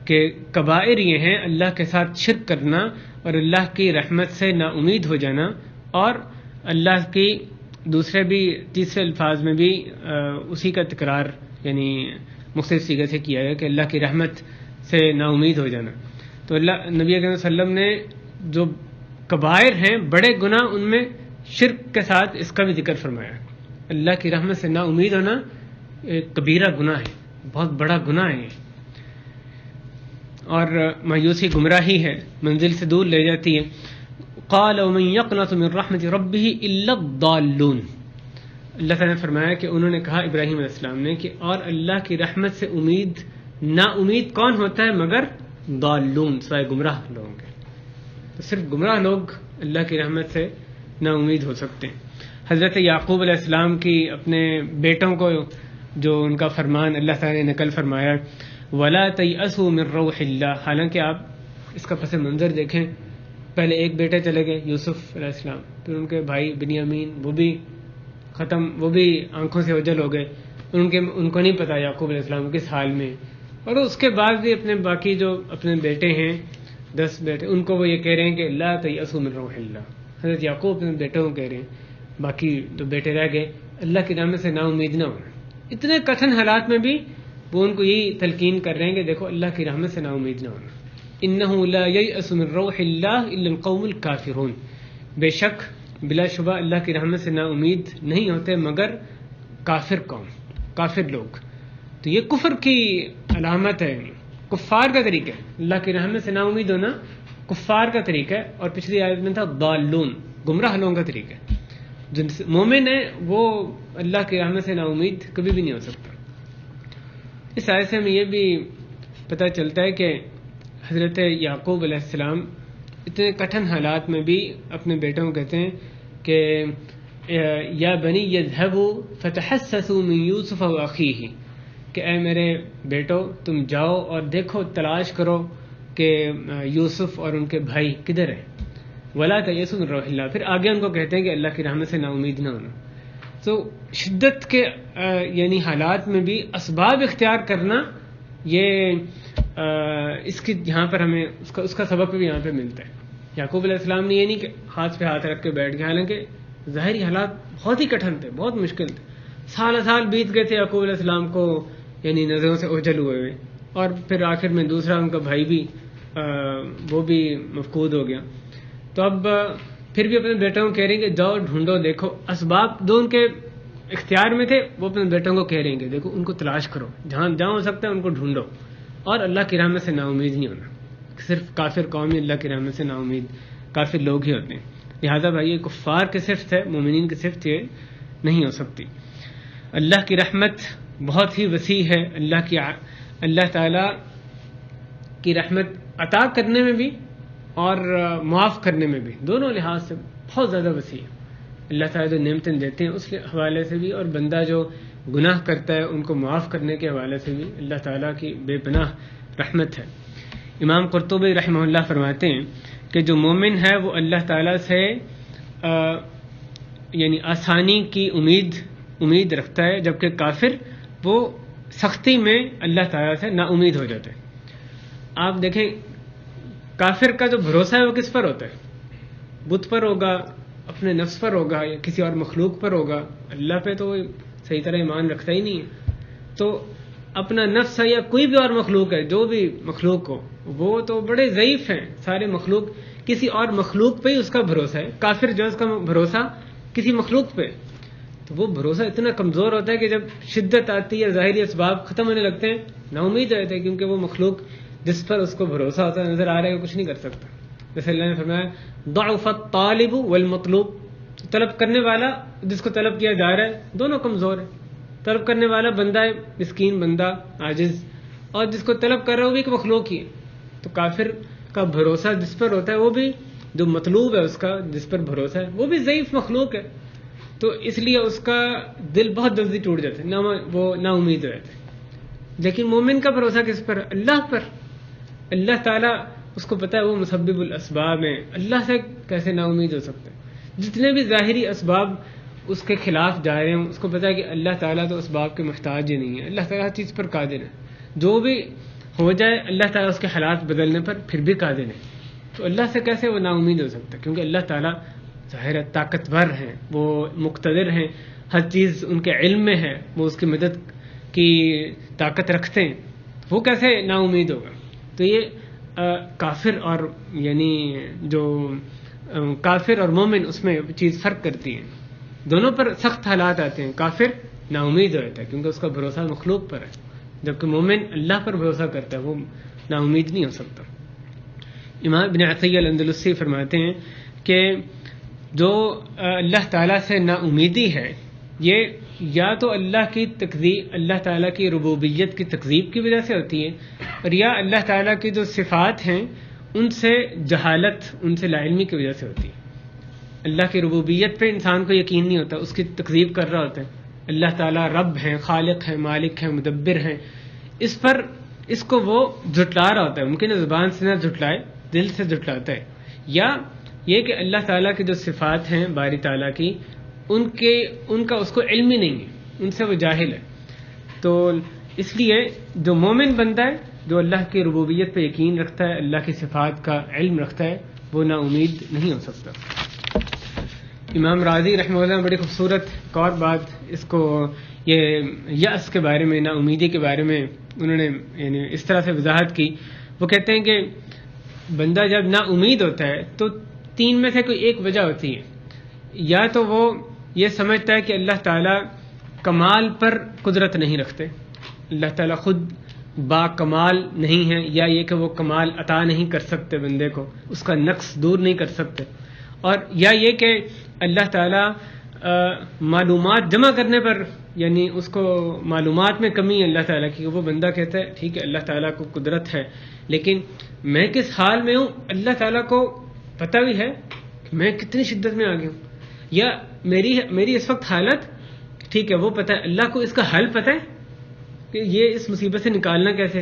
کہ کبائر یہ ہیں اللہ کے ساتھ شرک کرنا اور اللہ کی رحمت سے نا امید ہو جانا، اور اللہ کی دوسرے بھی تیسرے الفاظ میں بھی اسی کا تکرار یعنی مختلف صیغے سے کیا ہے کہ اللہ کی رحمت سے نا امید ہو جانا. تو اللہ نبی اکرم صلی اللہ علیہ وسلم نے جو کبائر ہیں بڑے گناہ، ان میں شرک کے ساتھ اس کا بھی ذکر فرمایا. اللہ کی رحمت سے نا امید ہونا ایک کبیرہ گناہ ہے، بہت بڑا گناہ ہے. اور مایوسی گمراہی ہے، منزل سے دور لے جاتی ہے. قال ومن يقنط من رحمت ربه الا الضالون. اللہ تعالیٰ نے فرمایا کہ انہوں نے کہا ابراہیم علیہ السلام نے کہ اور اللہ کی رحمت سے نا امید کون ہوتا ہے مگر ضالون، سوائے گمراہ لوگوں کے. تو صرف گمراہ لوگ اللہ کی رحمت سے نا امید ہو سکتے ہیں. حضرت یعقوب علیہ السلام کی اپنے بیٹوں کو جو ان کا فرمان اللہ تعالیٰ نے نقل فرمایا ولا تیأسوا من روح اللہ، حالانکہ آپ اس کا پس منظر دیکھیں، پہلے ایک بیٹے چلے گئے یوسف علیہ السلام، پھر ان کے بھائی بنیامین وہ بھی ختم، وہ بھی آنکھوں سے اوجھل ہو گئے، ان کو نہیں پتا یعقوب علیہ السلام کس حال میں. اور اس کے بعد بھی اپنے باقی جو اپنے بیٹے ہیں 10 بیٹے، ان کو وہ یہ کہہ رہے ہیں کہ لا تیأسوا من روح اللہ. حضرت یعقوب اپنے بیٹوں کو کہہ رہے ہیں، باقی جو بیٹے رہ گئے اللہ کی رحمت سے نا امید نہ ہونا. اتنے کٹھن حالات میں بھی وہ ان کو یہی تلقین کر رہے ہیں کہ دیکھو اللہ کی رحمت سے نا امید نہ ہونا. انہ لا ییأس من روح اللہ الا القوم الکافرون، بے شک بلا شبہ اللہ کی رحمت سے نا امید نہیں ہوتے مگر کافر قوم، کافر لوگ. تو یہ کفر کی علامت ہے، کفار کا طریقہ ہے. اللہ کی رحمت سے نا امید ہونا کفار کا طریقہ ہے، اور پچھلی آیت میں تھا ضالون، گمراہ لوگوں کا طریقہ ہے. جو مومن ہے وہ اللہ کی رحمت سے نا امید کبھی بھی نہیں ہو سکتا. اس آیت سے ہمیں یہ بھی پتہ چلتا ہے کہ حضرت یعقوب علیہ السلام اتنے کٹھن حالات میں بھی اپنے بیٹوں کو کہتے ہیں کہ یا بنی یذهبوا فتحسسوا من یوسف واخیہ، کہ اے میرے بیٹو تم جاؤ اور دیکھو، تلاش کرو کہ یوسف اور ان کے بھائی کدھر ہیں. ولا تیأسوا من روح اللہ، پھر آگے ان کو کہتے ہیں کہ اللہ کی رحمت سے نا امید نہ ہونا. تو شدت کے یعنی حالات میں بھی اسباب اختیار کرنا، یہ اس کی یہاں پر ہمیں اس کا سبق بھی یہاں پہ ملتا ہے. یعقوب علیہ السلام نے یہ نہیں کہ ہاتھ پہ ہاتھ رکھ کے بیٹھ گئے، حالانکہ ظاہری حالات بہت ہی کٹھن تھے، بہت مشکل تھے. سال بیت گئے تھے یعقوب علیہ السلام کو یعنی نظروں سے اوجھل ہوئے، اور پھر آخر میں دوسرا ان کا بھائی بھی وہ بھی مفقود ہو گیا. تو اب پھر بھی اپنے بیٹوں کو کہہ رہے ہیں کہ جاؤ ڈھونڈو، دیکھو. اسباب جو ان کے اختیار میں تھے وہ اپنے بیٹوں کو کہہ رہے ہیں کہ دیکھو ان کو تلاش کرو، جہاں ہو سکتا ہے ان کو ڈھونڈو، اور اللہ کی رحمت سے نا امید نہیں ہونا. صرف کافر قوم ہی اللہ کی رحمت سے نا امید، کافر لوگ ہی ہوتے ہیں. لہٰذا بھائی یہ کفار کی صفت ہے، مومنین کی صفت یہ نہیں ہو سکتی. اللہ کی رحمت بہت ہی وسیع ہے. اللہ تعالیٰ کی رحمت عطا کرنے میں بھی اور معاف کرنے میں بھی، دونوں لحاظ سے بہت زیادہ وسیع ہے. اللہ تعالیٰ جو نعمتیں دیتے ہیں اس کے حوالے سے بھی، اور بندہ جو گناہ کرتا ہے ان کو معاف کرنے کے حوالے سے بھی اللہ تعالیٰ کی بے پناہ رحمت ہے. امام قرطبی رحمہ اللہ فرماتے ہیں کہ جو مومن ہے وہ اللہ تعالیٰ سے یعنی آسانی کی امید رکھتا ہے، جبکہ کافر وہ سختی میں اللہ تعالیٰ سے نا امید ہو جاتے ہیں. آپ دیکھیں کافر کا جو بھروسہ ہے وہ کس پر ہوتا ہے؟ بت پر ہوگا، اپنے نفس پر ہوگا، یا کسی اور مخلوق پر ہوگا. اللہ پہ تو صحیح طرح ایمان رکھتا ہی نہیں ہے. تو اپنا نفس ہے یا کوئی بھی اور مخلوق ہے، جو بھی مخلوق ہو، وہ تو بڑے ضعیف ہیں سارے مخلوق. کسی اور مخلوق پہ ہی اس کا بھروسہ ہے. کافر جو اس کا بھروسہ کسی مخلوق پہ، تو وہ بھروسہ اتنا کمزور ہوتا ہے کہ جب شدت آتی ہے، ظاہری اسباب ختم ہونے لگتے ہیں، نا امید ہو جاتے ہیں، کیونکہ وہ مخلوق جس پر اس کو بھروسہ ہوتا ہے نظر آ رہا ہے، وہ کچھ نہیں کر سکتا. جیسے اللہ نے فرمایا ضعف الطالب والمطلوب، طلب کرنے والا جس کو طلب کیا جا رہا ہے دونوں کمزور ہیں. طلب کرنے والا بندہ ہے مسکین، بندہ عاجز، اور جس کو طلب کر رہا ہے وہ بھی ایک مخلوق ہی ہے. تو کافر کا بھروسہ جس پر ہوتا ہے وہ بھی، جو مطلوب ہے اس کا جس پر بھروسہ ہے وہ بھی ضعیف مخلوق ہے. تو اس لیے اس کا دل بہت جلدی ٹوٹ جاتا ہے، وہ نا امید ہو جاتا ہے. لیکن مومن کا بھروسہ کس پر؟ اللہ پر. اللہ تعالیٰ اس کو پتہ ہے وہ مسبب الاسباب ہیں، اللہ سے کیسے نا امید ہو سکتے ہیں. جتنے بھی ظاہری اسباب اس کے خلاف جا رہے ہیں، اس کو پتہ ہے کہ اللہ تعالیٰ تو اسباب کے محتاج ہی نہیں ہے. اللہ تعالیٰ ہر چیز پر قادر ہے، جو بھی ہو جائے اللہ تعالیٰ اس کے حالات بدلنے پر پھر بھی قادر ہے. تو اللہ سے کیسے وہ نا امید ہو سکتا ہے؟ کیونکہ اللہ تعالیٰ ظاہر طاقتور ہیں، وہ مقتدر ہیں، ہر چیز ان کے علم میں ہے، وہ اس کی مدد کی طاقت رکھتے ہیں. وہ کیسے نا امید ہوگا؟ تو یہ کافر اور یعنی جو کافر اور مومن اس میں چیز فرق کرتی ہے. دونوں پر سخت حالات آتے ہیں. کافر نا امید ہو جاتا ہے کیونکہ اس کا بھروسہ مخلوق پر ہے، جبکہ مومن اللہ پر بھروسہ کرتا ہے، وہ نا امید نہیں ہو سکتا. امام ابن عطیہ الاندلسی فرماتے ہیں کہ جو اللہ تعالیٰ سے نا امیدی ہے یہ یا تو اللہ کی تکذیب، اللہ تعالیٰ کی ربوبیت کی تکذیب کی وجہ سے ہوتی ہے، اور یا اللہ تعالیٰ کی جو صفات ہیں ان سے جہالت، ان سے لا علمی کی وجہ سے ہوتی ہے۔ اللہ کی ربوبیت پہ انسان کو یقین نہیں ہوتا، اس کی تکذیب کر رہا ہوتا ہے۔ اللہ تعالیٰ رب ہیں، خالق ہیں، مالک ہیں، مدبر ہیں، اس کو وہ جھٹلا رہا ہوتا ہے، ممکن ہے زبان سے نہ جھٹلائے، دل سے جھٹلاتا ہے۔ یا یہ کہ اللہ تعالیٰ کی جو صفات ہیں باری تعالیٰ کی ان کا اس کو علم ہی نہیں ہے، ان سے وہ جاہل ہے۔ تو اس لیے جو مومن بندہ ہے، جو اللہ کی ربوبیت پہ یقین رکھتا ہے، اللہ کی صفات کا علم رکھتا ہے، وہ نا امید نہیں ہو سکتا۔ امام راضی رحمہ اللہ بڑی خوبصورت ایک اور بات اس کو یہ یأس کے بارے میں، نا امیدی کے بارے میں انہوں نے یعنی اس طرح سے وضاحت کی۔ وہ کہتے ہیں کہ بندہ جب نا امید ہوتا ہے تو تین میں سے کوئی ایک وجہ ہوتی ہے، یا تو وہ یہ سمجھتا ہے کہ اللہ تعالیٰ کمال پر قدرت نہیں رکھتے، اللہ تعالیٰ خود با کمال نہیں ہے، یا یہ کہ وہ کمال عطا نہیں کر سکتے بندے کو، اس کا نقص دور نہیں کر سکتے، اور یا یہ کہ اللہ تعالیٰ معلومات جمع کرنے پر یعنی اس کو معلومات میں کمی ہے اللہ تعالیٰ کی۔ وہ بندہ کہتا ہے ٹھیک ہے اللہ تعالیٰ کو قدرت ہے، لیکن میں کس حال میں ہوں اللہ تعالیٰ کو پتہ بھی ہے کہ میں کتنی شدت میں آ گیا ہوں، یا میری اس وقت حالت ٹھیک ہے وہ پتہ ہے، اللہ کو اس کا حل پتہ ہے کہ یہ اس مصیبت سے نکالنا کیسے،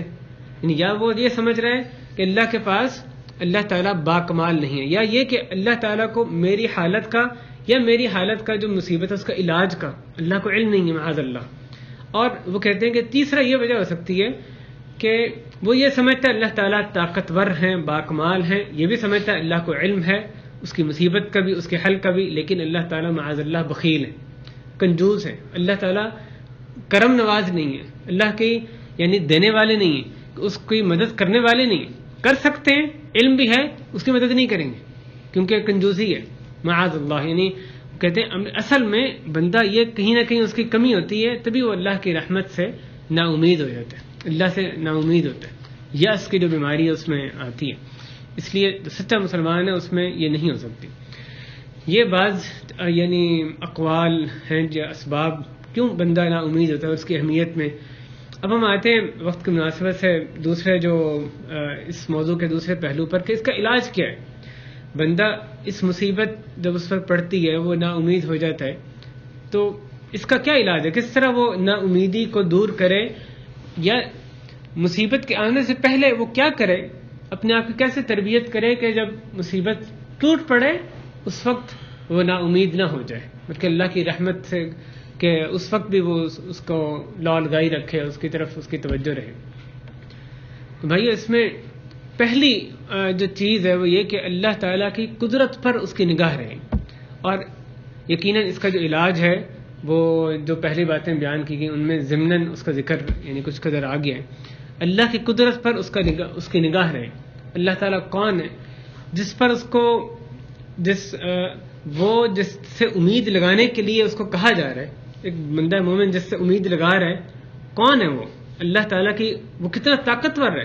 یعنی یا وہ یہ سمجھ رہا ہے کہ اللہ کے پاس اللہ تعالیٰ با کمال نہیں ہے، یا یہ کہ اللہ تعالیٰ کو میری حالت کا یا میری حالت کا جو مصیبت ہے اس کا علاج کا اللہ کو علم نہیں ہے معاذ اللہ۔ اور وہ کہتے ہیں کہ تیسرا یہ وجہ ہو سکتی ہے کہ وہ یہ سمجھتا ہے اللہ تعالیٰ طاقتور ہیں، با کمال ہیں، یہ بھی سمجھتا ہے اللہ کو علم ہے اس کی مصیبت کا بھی، اس کے حل کا بھی، لیکن اللہ تعالیٰ معاذ اللہ بخیل ہے، کنجوس ہے، اللہ تعالیٰ کرم نواز نہیں ہے، اللہ کی یعنی دینے والے نہیں ہیں، اس کی مدد کرنے والے نہیں ہیں، کر سکتے ہیں علم بھی ہے اس کی مدد نہیں کریں گے کیونکہ کنجوسی ہے معاذ اللہ۔ یعنی کہتے ہیں اصل میں بندہ یہ کہیں نہ کہیں اس کی کمی ہوتی ہے، تبھی وہ اللہ کی رحمت سے نا امید ہو جاتا ہے، اللہ سے نا امید ہوتا ہے، یأس کی جو بیماری ہے اس میں آتی ہے۔ اس لیے جو سچا مسلمان ہے اس میں یہ نہیں ہو سکتی۔ یہ بعض یعنی اقوال ہیں یا اسباب کیوں بندہ نا امید ہوتا ہے اس کی اہمیت میں۔ اب ہم آتے ہیں وقت کی مناسبت سے دوسرے جو اس موضوع کے دوسرے پہلو پر کہ اس کا علاج کیا ہے۔ بندہ اس مصیبت جب اس پر پڑتی ہے وہ نا امید ہو جاتا ہے تو اس کا کیا علاج ہے، کس طرح وہ نا امیدی کو دور کرے، یا مصیبت کے آنے سے پہلے وہ کیا کرے، اپنے آپ کی کیسے تربیت کرے کہ جب مصیبت ٹوٹ پڑے اس وقت وہ نا امید نہ ہو جائے، بلکہ اللہ کی رحمت سے کہ اس وقت بھی وہ اس کو لالگائی رکھے، اس کی طرف اس کی توجہ رہے۔ تو بھائی اس میں پہلی جو چیز ہے وہ یہ کہ اللہ تعالیٰ کی قدرت پر اس کی نگاہ رہے، اور یقیناً اس کا جو علاج ہے وہ جو پہلی باتیں بیان کی گئی ان میں ضمناً اس کا ذکر یعنی کچھ قدر آ گیا ہے۔ اللہ کی قدرت پر اس کی نگاہ رہے، اللہ تعالیٰ کون ہے جس پر اس کو جس سے امید لگانے کے لیے اس کو کہا جا رہا ہے، ایک بندہ مومن جس سے امید لگا رہا ہے کون ہے وہ اللہ تعالیٰ کی، وہ کتنا طاقتور ہے،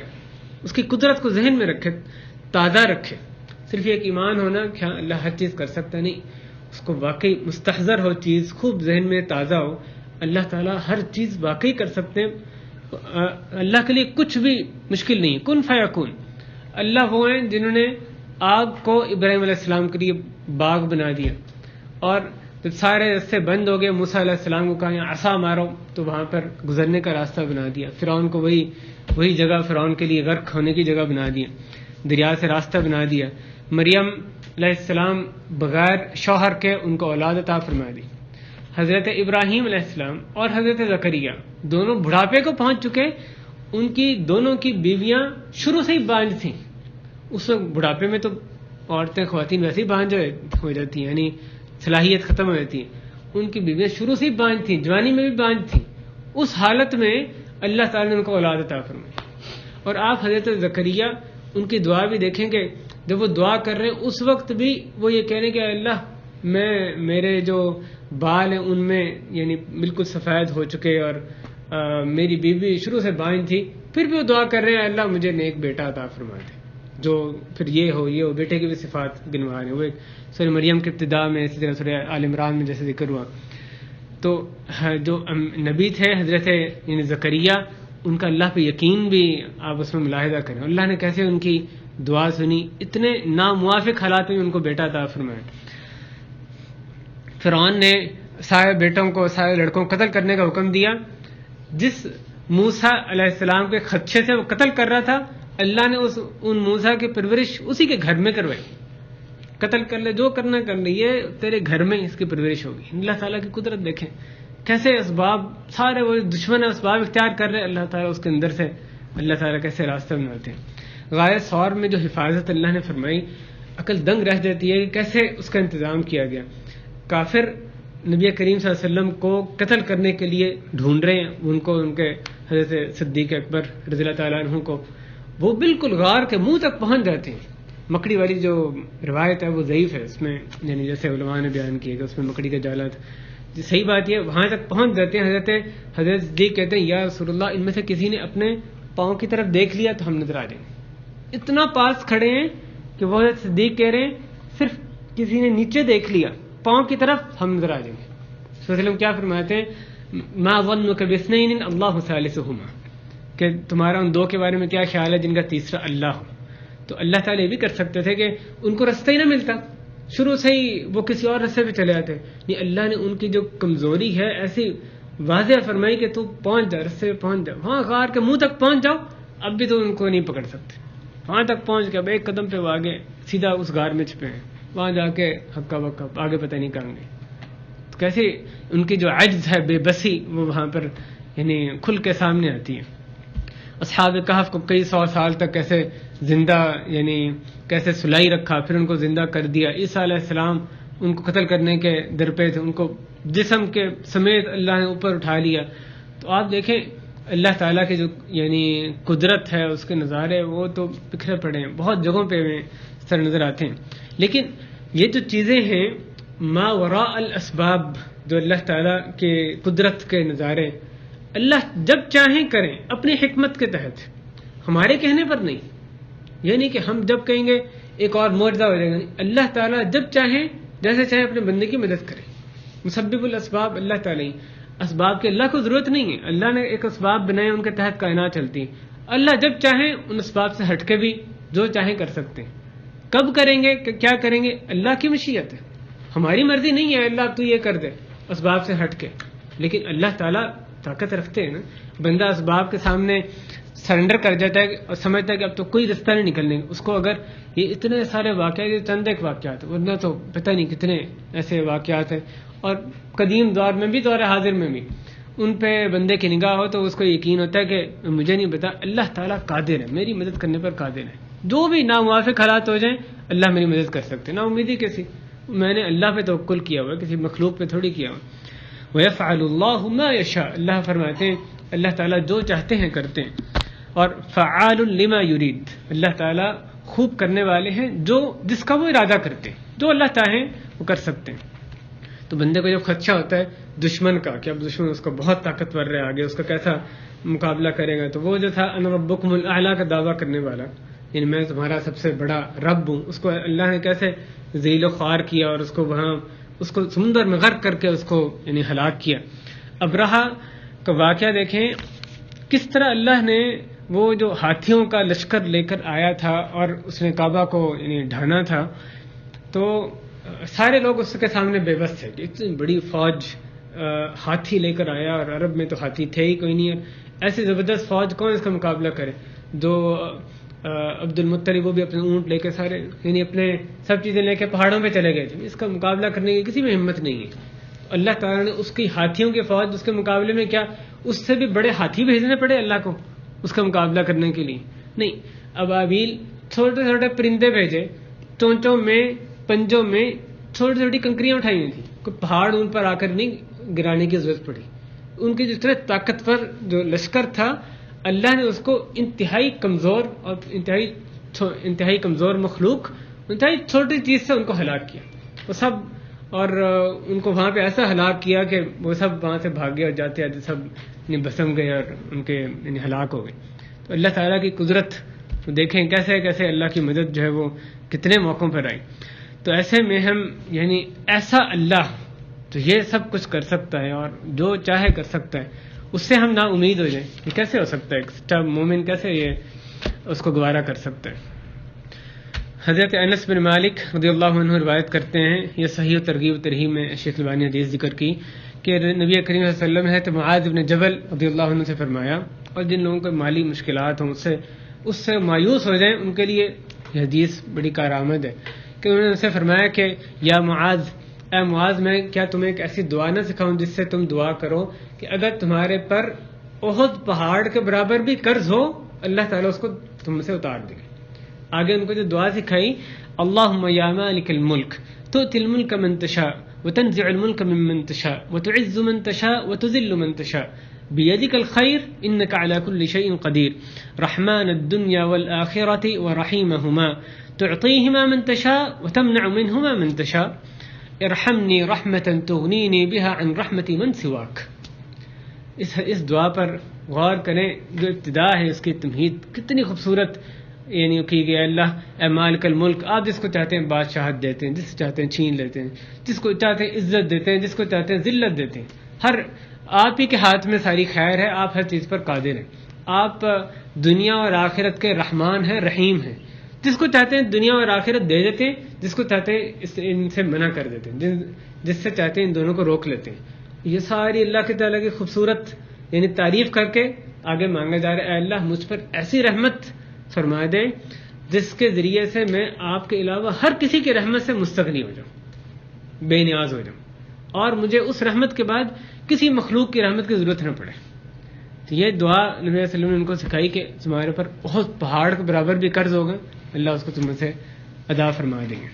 اس کی قدرت کو ذہن میں رکھے، تازہ رکھے۔ صرف ایک ایمان ہونا کہ ہاں اللہ ہر چیز کر سکتا نہیں، اس کو واقعی مستحضر ہو چیز، خوب ذہن میں تازہ ہو، اللہ تعالیٰ ہر چیز واقعی کر سکتے ہیں، اللہ کے لیے کچھ بھی مشکل نہیں، کن فیکون۔ اللہ وہ ہیں جنہوں نے آگ کو ابراہیم علیہ السلام کے لیے باغ بنا دیا، اور جب سارے راستے بند ہو گئے موسیٰ علیہ السلام کو کہا یہاں عصا مارو تو وہاں پر گزرنے کا راستہ بنا دیا، فرعون کو وہی جگہ فرعون کے لیے غرق ہونے کی جگہ بنا دیا، دریا سے راستہ بنا دیا، مریم علیہ السلام بغیر شوہر کے ان کو اولاد عطا فرما دی، حضرت ابراہیم علیہ السلام اور حضرت زکریا دونوں بڑھاپے کو پہنچ چکے، ان کی دونوں کی بیویاں شروع سے ہی بانجھ تھیں، اس وقت بڑھاپے میں تو عورتیں خواتین ویسے ہی بانجھ ہو جاتی ہیں، یعنی صلاحیت ختم ہو جاتی ہے، ان کی بیویاں شروع سے ہی بانجھ تھیں، جوانی میں بھی بانجھ تھیں، اس حالت میں اللہ تعالیٰ نے ان کو اولاد عطا فرمائی۔ اور آپ حضرت زکریا ان کی دعا بھی دیکھیں کہ جب وہ دعا کر رہے ہیں اس وقت بھی وہ یہ کہہ رہے ہیں کہ اللہ میرے جو بال ہیں ان میں یعنی بالکل سفید ہو چکے، اور میری بیوی شروع سے بانجھ تھی، پھر بھی وہ دعا کر رہے ہیں اللہ مجھے نیک بیٹا عطا فرما دے۔ جو پھر یہ ہو بیٹے کی بھی صفات گنوا رہے ہیں. وہ ایک سورہ مریم کی ابتدا میں، اسی طرح سورہ آل عمران میں جیسے ذکر ہوا. تو جو نبی تھے حضرت یعنی زکریا، ان کا اللہ پہ یقین بھی آپ اس میں ملاحظہ کریں. اللہ نے کیسے ان کی دعا سنی، اتنے ناموافق حالات میں ان کو بیٹا عطا فرمایا. فرعون نے سارے بیٹوں کو، سارے لڑکوں کو قتل کرنے کا حکم دیا. جس موسیٰ علیہ السلام کے خدشے سے وہ قتل کر رہا تھا، اللہ نے ان موسیٰ کی پرورش اسی کے گھر میں کروائی. قتل کر لے، جو کرنا کر لے، یہ تیرے گھر میں اس کی پرورش ہوگی. اللہ تعالیٰ کی قدرت دیکھیں کیسے اسباب، سارے وہ دشمن اسباب اختیار کر رہے، اللہ تعالیٰ اس کے اندر سے اللہ تعالیٰ کیسے راستہ بناتے ہیں. غار ثور میں جو حفاظت اللہ نے فرمائی، عقل دنگ رہ جاتی ہے کہ کیسے اس کا انتظام کیا گیا. کافر نبی کریم صلی اللہ علیہ وسلم کو قتل کرنے کے لیے ڈھونڈ رہے ہیں، ان کو، ان کے حضرت صدیق اکبر رضی اللہ تعالیٰ عنہ کو. وہ بالکل غار کے منہ تک پہنچ جاتے ہیں. مکڑی والی جو روایت ہے وہ ضعیف ہے، اس میں یعنی جیسے علماء نے بیان کیا کہ اس میں مکڑی کا جالا تھا. صحیح بات یہ وہاں تک پہنچ جاتے ہیں. حضرت صدیق کہتے ہیں یا رسول اللہ، ان میں سے کسی نے اپنے پاؤں کی طرف دیکھ لیا تو ہم نظر آ جائیں گے. اتنا پاس کھڑے ہیں کہ وہ حضرت صدیق کہہ رہے ہیں صرف کسی نے نیچے دیکھ لیا پاؤں کی طرف ہم نظر آ جائیں گے. صلی اللہ علیہ وسلم کیا فرماتے ہیں، ما ظنک باثنین اللہ ثالثہما، کہ تمہارا ان دو کے بارے میں کیا خیال ہے جن کا تیسرا اللہ ہو. تو اللہ تعالیٰ یہ بھی کر سکتے تھے کہ ان کو رستہ ہی نہ ملتا، شروع سے ہی وہ کسی اور رستے پہ چلے آتے. یہ اللہ نے ان کی جو کمزوری ہے ایسی واضح فرمائی کہ تو پہنچ جا، رستے پہ پہنچ جا، وہاں غار کے منہ تک پہنچ جاؤ. اب بھی تو ان کو نہیں پکڑ سکتے. وہاں تک پہنچ کے اب ایک قدم پہ وہ آگے سیدھا اس غار میں چھپے ہیں، وہاں جا کے ہکا بکا آگے پتہ نہیں کہاں گے. تو کیسے ان کی جو عجز ہے، بے بسی، وہ وہاں پر یعنی کھل کے سامنے آتی ہے. اصحاب کہف کو کئی سو سال تک کیسے زندہ، یعنی کیسے سلائی رکھا، پھر ان کو زندہ کر دیا. عیسیٰ علیہ السلام ان کو قتل کرنے کے در پہ تھے، ان کو جسم کے سمیت اللہ نے اوپر اٹھا لیا. تو آپ دیکھیں اللہ تعالیٰ کی جو یعنی قدرت ہے، اس کے نظارے وہ تو بکھرے پڑے ہیں، بہت جگہوں پہ اس طرح نظر آتے ہیں. لیکن یہ جو چیزیں ہیں ما وراء الاسباب، جو اللہ تعالیٰ کے قدرت کے نظارے، اللہ جب چاہیں کریں اپنی حکمت کے تحت، ہمارے کہنے پر نہیں. یعنی کہ ہم جب کہیں گے ایک اور معجزہ ہو جائے گا، اللہ تعالیٰ جب چاہیں جیسے چاہیں اپنے بندے کی مدد کریں. مسبب الاسباب اللہ تعالیٰ ہی، اسباب کے اللہ کو ضرورت نہیں ہے. اللہ نے ایک اسباب بنائے، ان کے تحت کائنات چلتی. اللہ جب چاہیں ان اسباب سے ہٹ کے بھی جو چاہیں کر سکتے ہیں. کب کریں گے، کیا کریں گے، اللہ کی مشیت ہے، ہماری مرضی نہیں ہے. اللہ تو یہ کر دے اسباب سے ہٹ کے، لیکن اللہ تعالیٰ طاقت رکھتے ہیں نا. بندہ اسباب کے سامنے سرنڈر کر جاتا ہے اور سمجھتا ہے کہ اب تو کوئی رستہ نہیں نکلنے کا. اس کو اگر یہ اتنے سارے واقعات، یہ چند ایک واقعات، ورنہ تو پتہ نہیں کتنے ایسے واقعات ہیں. اور قدیم دور میں بھی، دور حاضر میں بھی، ان پہ بندے کی نگاہ ہو تو اس کو یقین ہوتا ہے کہ مجھے نہیں پتا، اللہ تعالیٰ قادر ہے، میری مدد کرنے پر قادر ہے. جو بھی ناموافق حالات ہو جائیں اللہ میری مدد کر سکتے. نا امیدی کسی، میں نے اللہ پہ توکل کیا ہوا، کسی مخلوق پہ تھوڑی کیا ہوا. وَيَفْعَلُ اللَّهُ مَا يَشَاءُ، اللہ فرماتے ہیں اللہ تعالیٰ جو چاہتے ہیں کرتے ہیں. اور فعال لما یرید، اللہ تعالیٰ خوب کرنے والے ہیں جو جس کا وہ ارادہ کرتے ہیں، جو اللہ چاہیں وہ کر سکتے ہیں. تو بندے کو جب خدشہ ہوتا ہے دشمن کا کہ اب دشمن اس کو بہت طاقتور ہے، آگے اس کا کیسا مقابلہ کرے گا، تو وہ جو تھا انا ربکم الاعلی کا دعویٰ کرنے والا، یعنی میں تمہارا سب سے بڑا رب ہوں، اس کو اللہ نے کیسے ذلیل و خوار کیا اور اس کو وہاں اس کو سمندر میں غرق کر کے اس کو یعنی ہلاک کیا. ابرہا کا واقعہ دیکھیں کس طرح اللہ نے وہ جو ہاتھیوں کا لشکر لے کر آیا تھا اور اس نے کعبہ کو یعنی ڈھانا تھا، تو سارے لوگ اس کے سامنے بے بس تھے کہ اتنی بڑی فوج ہاتھی لے کر آیا، اور عرب میں تو ہاتھی تھے ہی کوئی نہیں ہے. ایسی زبردست فوج کون اس کا مقابلہ کرے. جو عبد المطلب وہ بھی اپنے اونٹ لے کے سارے یعنی اپنے سب چیزیں لے کے پہاڑوں پہ چلے گئے تھے، اس کا مقابلہ کرنے کی کسی میں ہمت نہیں ہے. اللہ تعالیٰ نے اس کی ہاتھیوں کی فوج، اس کے مقابلے میں کیا اس سے بھی بڑے ہاتھی بھیجنے پڑے اللہ کو اس کا مقابلہ کرنے کے لیے؟ نہیں. ابابیل چھوٹے چھوٹے پرندے بھیجے، چونچوں میں پنجوں میں چھوٹی چھوٹی کنکریاں اٹھائی ہوئی تھیں، کوئی پہاڑ ان پر آ کر نہیں گرانے کی ضرورت پڑی. ان کے جس طرح طاقتور جو لشکر تھا، اللہ نے اس کو انتہائی کمزور اور انتہائی کمزور مخلوق، انتہائی چھوٹی چیز سے ان کو ہلاک کیا. وہ سب اور ان کو وہاں پہ ایسا ہلاک کیا کہ وہ سب وہاں سے بھاگے اور جاتے آتے سب بسم گئے اور ان کے ہلاک ہو گئے. تو اللہ تعالیٰ کی قدرت تو دیکھیں کیسے کیسے اللہ کی مدد جو ہے وہ کتنے موقعوں پر آئی. تو ایسے میں ہم یعنی ایسا اللہ تو یہ سب کچھ کر سکتا ہے اور جو چاہے کر سکتا ہے، اس سے ہم نا امید ہو جائیں. یہ کیسے ہو سکتا ہے؟ ایک سچا مومن کیسے یہ اس کو گوارا کر سکتا ہے؟ حضرت انس بن مالک رضی اللہ عنہ روایت کرتے ہیں، یہ صحیح و ترغیب و ترہیب میں شیخ البانی حدیث ذکر کی کہ نبی کریم صلی اللہ علیہ وسلم ہے تو معاذ بن جبل رضی اللہ عنہ سے فرمایا، اور جن لوگوں کو مالی مشکلات ہوں اس سے مایوس ہو جائیں، ان کے لیے یہ حدیث بڑی کارآمد ہے کہ انہوں نے ان سے فرمایا کہ یا معاذ، اے معاذ، میں کیا تمہیں ایک ایسی دعا نہ سکھاؤں جس سے تم دعا کرو کہ اگر تمہارے پر احد پہاڑ کے برابر بھی قرض ہو اللہ تعالیٰ اس کو تم سے اتار دے گا. آگے ان کو جو دعا سکھائی، اللہم یا مالک الملک تؤتی الملک من تشاء وتنزع الملک ممن تشاء وتعز من تشاء وتذل من تشاء بیدک الخیر انک علی کل شیء قدیر رحمن الدنیا والآخرة ورحیمہما تعطیہما من تشاء وتمنع منہما من تشاء ارحمنی رحمتا تغنینی بها عن رحمت من سواک. اس دعا پر غور کریں، جو ابتدا ہے اس کی تمہید کتنی خوبصورت یعنی کی گئی. اللہ اے مالک الملک، آپ جس کو چاہتے ہیں بادشاہت دیتے ہیں، جس کو چاہتے ہیں چھین لیتے ہیں، جس کو چاہتے ہیں عزت دیتے ہیں، جس کو چاہتے ہیں ذلت دیتے ہیں. آپ ہی کے ہاتھ میں ساری خیر ہے، آپ ہر چیز پر قادر ہیں. آپ دنیا اور آخرت کے رحمان ہیں، رحیم ہیں. جس کو چاہتے ہیں دنیا اور آخرت دے دیتے ہیں، جس کو چاہتے ہیں ان سے منع کر دیتے ہیں، جس سے چاہتے ہیں ان دونوں کو روک لیتے ہیں. یہ ساری اللہ کے تعالیٰ کی خوبصورت یعنی تعریف کر کے آگے مانگا جا رہا ہے، اے اللہ مجھ پر ایسی رحمت فرما دے جس کے ذریعے سے میں آپ کے علاوہ ہر کسی کی رحمت سے مستغنی ہو جاؤں، بے نیاز ہو جاؤں، اور مجھے اس رحمت کے بعد کسی مخلوق کی رحمت کی ضرورت نہ پڑے. تو یہ دعا نبی صلی اللہ علیہ وسلم نے ان کو سکھائی کہ تمہارے پر بہت پہاڑ کے برابر بھی قرض ہوگا، اللہ اس کو تم سے ادا فرما دیں گے.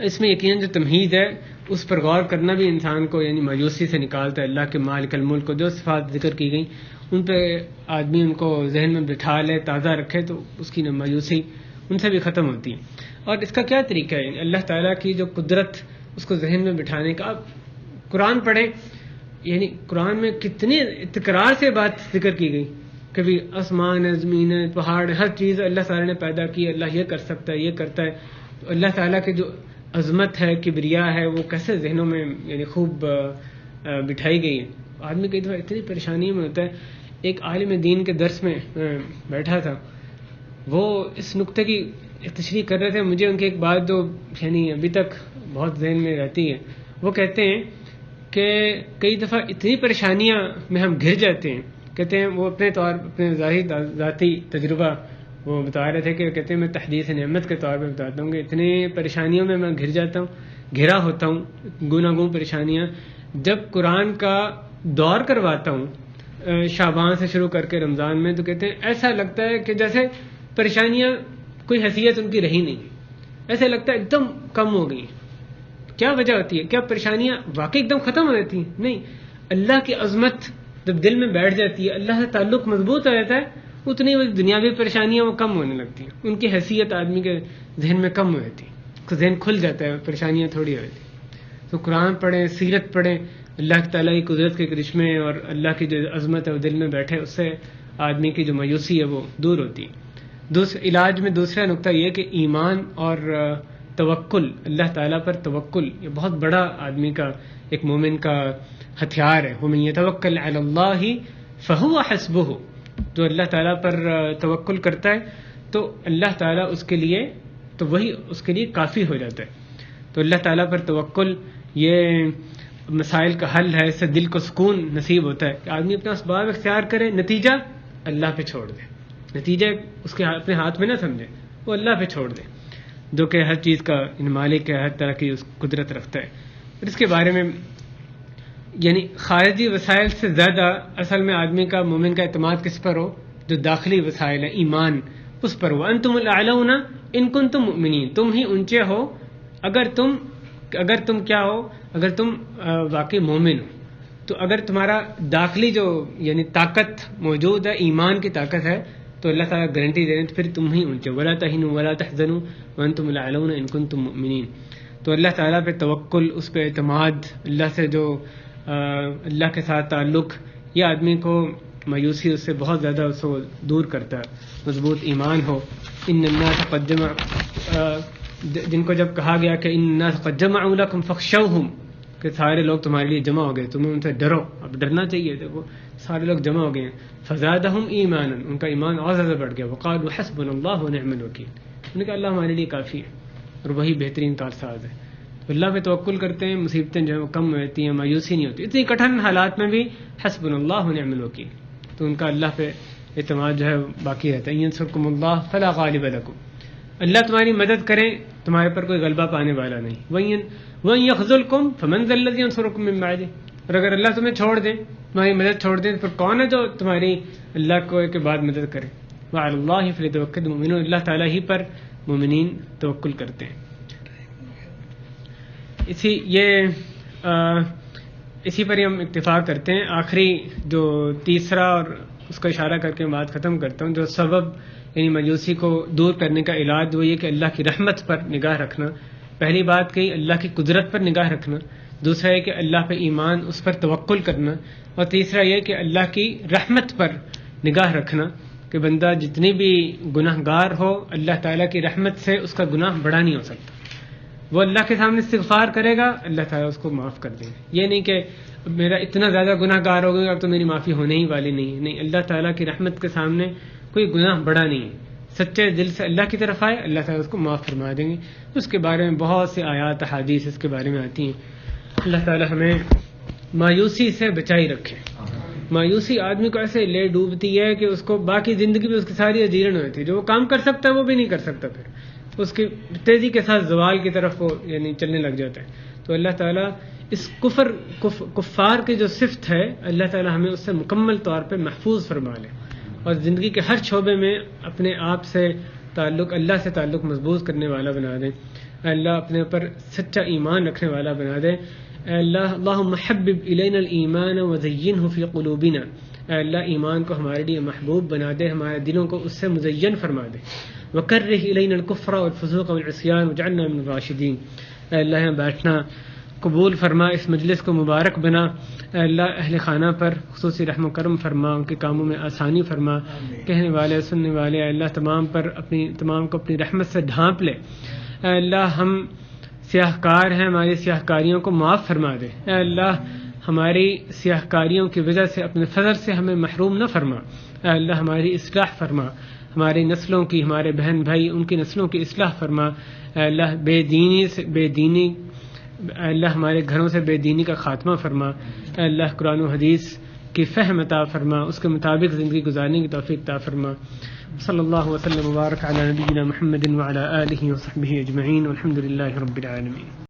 اس میں یقیناً جو تمہید ہے اس پر غور کرنا بھی انسان کو یعنی مایوسی سے نکالتا ہے. اللہ کے مالک الملک کو جو صفات ذکر کی گئی ان پہ آدمی ان کو ذہن میں بٹھا لے، تازہ رکھے، تو اس کی مایوسی ان سے بھی ختم ہوتی ہے. اور اس کا کیا طریقہ ہے؟ یعنی اللہ تعالیٰ کی جو قدرت اس کو ذہن میں بٹھانے کا. آپ قرآن پڑھیں، یعنی قرآن میں کتنے تکرار سے بات ذکر کی گئی. کبھی آسمان ہے، زمین ہے، پہاڑ ہے، ہر چیز اللہ تعالیٰ نے پیدا کی، اللہ یہ کر سکتا ہے، یہ کرتا ہے. اللہ تعالیٰ کے جو عظمت ہے، کبریا ہے، وہ کیسے ذہنوں میں یعنی خوب بٹھائی گئی ہے. آدمی کئی دفعہ اتنی پریشانی میں ہوتا ہے. ایک عالم دین کے درس میں بیٹھا تھا، وہ اس نقطے کی تشریح کر رہے تھے. مجھے ان کی ایک بات جو یعنی ابھی تک بہت ذہن میں رہتی ہے، وہ کہتے ہیں کہ کئی دفعہ اتنی پریشانیاں میں ہم گھر جاتے ہیں. کہتے ہیں وہ اپنے ذاتی تجربہ وہ بتا رہے تھے کہ کہتے ہیں میں تحدیث نعمت کے طور پہ بتاتا ہوں کہ اتنی پریشانیوں میں گھر جاتا ہوں، گھرا ہوتا ہوں، گناگوں پریشانیاں. جب قرآن کا دور کرواتا ہوں شعبان سے شروع کر کے رمضان میں، تو کہتے ہیں ایسا لگتا ہے کہ جیسے پریشانیاں کوئی حیثیت ان کی رہی نہیں، ایسا لگتا ہے ایک دم کم ہو گئی. کیا وجہ ہوتی ہے؟ کیا پریشانیاں واقعی ایک دم ختم ہو جاتی ہیں؟ نہیں، اللہ کی عظمت جب دل میں بیٹھ جاتی ہے، اللہ سے تعلق مضبوط ہو جاتا ہے، اتنی وہ دنیاوی پریشانیاں وہ کم ہونے لگتی ہیں. ان کی حیثیت آدمی کے ذہن میں کم ہو جاتی ہے، اس کا ذہن کھل جاتا ہے، پریشانیاں تھوڑی ہو جاتی ہیں. تو قرآن پڑھیں، سیرت پڑھیں، اللہ تعالیٰ کی قدرت کے کرشمے اور اللہ کی جو عظمت ہے وہ دل میں بیٹھے، اس سے آدمی کی جو مایوسی ہے وہ دور ہوتی ہے. علاج میں دوسرا نقطہ یہ کہ ایمان اور توکل، اللہ تعالیٰ پر توکل، یہ بہت بڑا آدمی کا ایک مومن کا ہتھیار ہے. وَمَن يَتَوَكَّلْ عَلَى اللَّهِ فَهُوَ حَسْبُهُ. جو اللہ تعالیٰ پر توکل کرتا ہے تو اللہ تعالیٰ اس کے لیے تو وہی اس کے لیے کافی ہو جاتا ہے. تو اللہ تعالیٰ پر توکل یہ مسائل کا حل ہے. اس سے دل کو سکون نصیب ہوتا ہے کہ آدمی اپنا اسباب اختیار کرے، نتیجہ اللہ پہ چھوڑ دے. نتیجہ اس کے اپنے ہاتھ میں نہ سمجھے، وہ اللہ پہ چھوڑ دے جو کہ ہر چیز کا مالک ہے، ہر طرح کی اس قدرت رکھتا ہے. اور اس کے بارے میں یعنی خارجی وسائل سے زیادہ اصل میں آدمی کا مومن کا اعتماد کس پر ہو؟ جو داخلی وسائل ہیں، ایمان، اس پر ہو. انتم الاعلون ان کنتم مؤمنین. تم ہی اونچے ہو اگر تم کیا ہو؟ اگر تم واقعی مومن ہو. تو اگر تمہارا داخلی جو یعنی طاقت موجود ہے، ایمان کی طاقت ہے، تو اللہ تعالیٰ گارنٹی دے رہے ہیں تو پھر تم ہی اونچے. ولا تہنوا ولا تحزنوا وانتم الاعلون ان کنتم مؤمنین. تو اللہ تعالیٰ پہ توکل، اس پہ اعتماد، اللہ سے جو اللہ کے ساتھ تعلق، یہ آدمی کو مایوسی اس سے بہت زیادہ اس کو دور کرتا ہے. مضبوط ایمان ہو. ان الناس قد جمعوا، جن کو جب کہا گیا کہ ان الناس قد جمعوا لکم فاخشوہم، کہ سارے لوگ تمہارے لیے جمع ہو گئے، تمہیں ان سے ڈرو. اب ڈرنا چاہیے، دیکھو سارے لوگ جمع ہو گئے ہیں. فزادہم ایمانا، ان کا ایمان اور زیادہ بڑھ گیا. وقالوا حسبنا اللہ ونعم الوکیل، انہوں نے کہا اللہ ہمارے لیے کافی ہے اور وہی بہترین کارساز ہے. اللہ پہ توکل کرتے ہیں، مصیبتیں جو ہے وہ کم ہوتی ہیں، مایوسی نہیں ہوتی. اتنی کٹھن حالات میں بھی حسبنا اللہ ونعم الوکیل، تو ان کا اللہ پہ اعتماد جو ہے باقی رہتا ہے. ینصرکم اللہ فلا غالب لکم، اللہ تمہاری مدد کرے تمہارے پر کوئی غلبہ پانے والا نہیں. وَإِن يَخْذُلْكُمْ فَمَنْ ذَا الَّذِي يَنصُرُكُم مِّن بَعْدِهِ، اور اگر اللہ تمہیں چھوڑ دے، تمہاری مدد چھوڑ دے، پھر کون ہے جو تمہاری اللہ کو کے بعد مدد کرے. وَعَلَى اللَّهِ فَلْيَتَوَكَّلِ الْمُؤْمِنُونَ، اللہ تعالیٰ ہی پر مومنین توکل کرتے ہیں. اسی پر ہی ہم اتفاق کرتے ہیں. آخری جو تیسرا، اور اس کا اشارہ کر کے بات ختم کرتا ہوں، جو سبب یعنی مایوسی کو دور کرنے کا علاج وہ یہ کہ اللہ کی رحمت پر نگاہ رکھنا. پہلی بات کہی اللہ کی قدرت پر نگاہ رکھنا، دوسرا یہ کہ اللہ پہ ایمان، اس پر توکل کرنا، اور تیسرا یہ کہ اللہ کی رحمت پر نگاہ رکھنا کہ بندہ جتنی بھی گناہ گار ہو، اللہ تعالیٰ کی رحمت سے اس کا گناہ بڑا نہیں ہو سکتا. وہ اللہ کے سامنے استغفار کرے گا، اللہ تعالیٰ اس کو معاف کر دیں گے. یہ نہیں کہ میرا اتنا زیادہ گناہ گار ہو گیا اب تو میری معافی ہونے ہی والی نہیں ہے. نہیں، اللہ تعالیٰ کی رحمت کے سامنے کوئی گناہ بڑا نہیں ہے. سچے دل سے اللہ کی طرف آئے، اللہ تعالیٰ اس کو معاف فرما دیں گے. اس کے بارے میں بہت سے آیات احادیث اس کے بارے میں آتی ہیں. اللہ تعالیٰ ہمیں مایوسی سے بچائی رکھے. مایوسی آدمی کو ایسے لے ڈوبتی ہے کہ اس کو باقی زندگی میں اس کی ساری اجیرن ہوتی ہے. جو وہ کام کر سکتا ہے وہ بھی نہیں کر سکتا، پھر اس کی تیزی کے ساتھ زوال کی طرف وہ یعنی چلنے لگ جاتا ہے. تو اللہ تعالیٰ اس کفار کی جو صفت ہے، اللہ تعالیٰ ہمیں اس سے مکمل طور پہ محفوظ فرما لے اور زندگی کے ہر شعبے میں اپنے آپ سے تعلق، اللہ سے تعلق مضبوط کرنے والا بنا دے. اللہ اپنے اوپر سچا ایمان رکھنے والا بنا دے. اللہم حبب الینا الایمان وزینہ فی قلوبنا، اللہ ایمان کو ہمارے لیے محبوب بنا دے، ہمارے دلوں کو اس سے مزین فرما دے. وکرہ الینا الکفر والفسوق والعصیان واجعلنا من الراشدین، اللہ یہاں بیٹھنا قبول فرما، اس مجلس کو مبارک بنا. اللہ اہل خانہ پر خصوصی رحم و کرم فرما، ان کے کاموں میں آسانی فرما. کہنے والے سننے والے اللہ تمام کو اپنی رحمت سے ڈھانپ لے. اللہ ہم سیاہ کار ہیں، ہماری سیاہ کاریوں کو معاف فرما دے. اے اللہ ہماری سیاہ کاریوں کی وجہ سے اپنے فضل سے ہمیں محروم نہ فرما. اے اللہ ہماری اصلاح فرما، ہماری نسلوں کی، ہمارے بہن بھائی ان کی نسلوں کی اصلاح فرما. اے اللہ بے دینی اللہ ہمارے گھروں سے بے دینی کا خاتمہ فرما. اے اللہ قرآن و حدیث کی فہم عطا فرما، اس کے مطابق زندگی گزارنے کی توفیق عطا فرما. صلی اللہ وسلم وبارک علی نبینا محمد وعلی آلہ وصحبہ اجمعین والحمد للہ رب العالمین.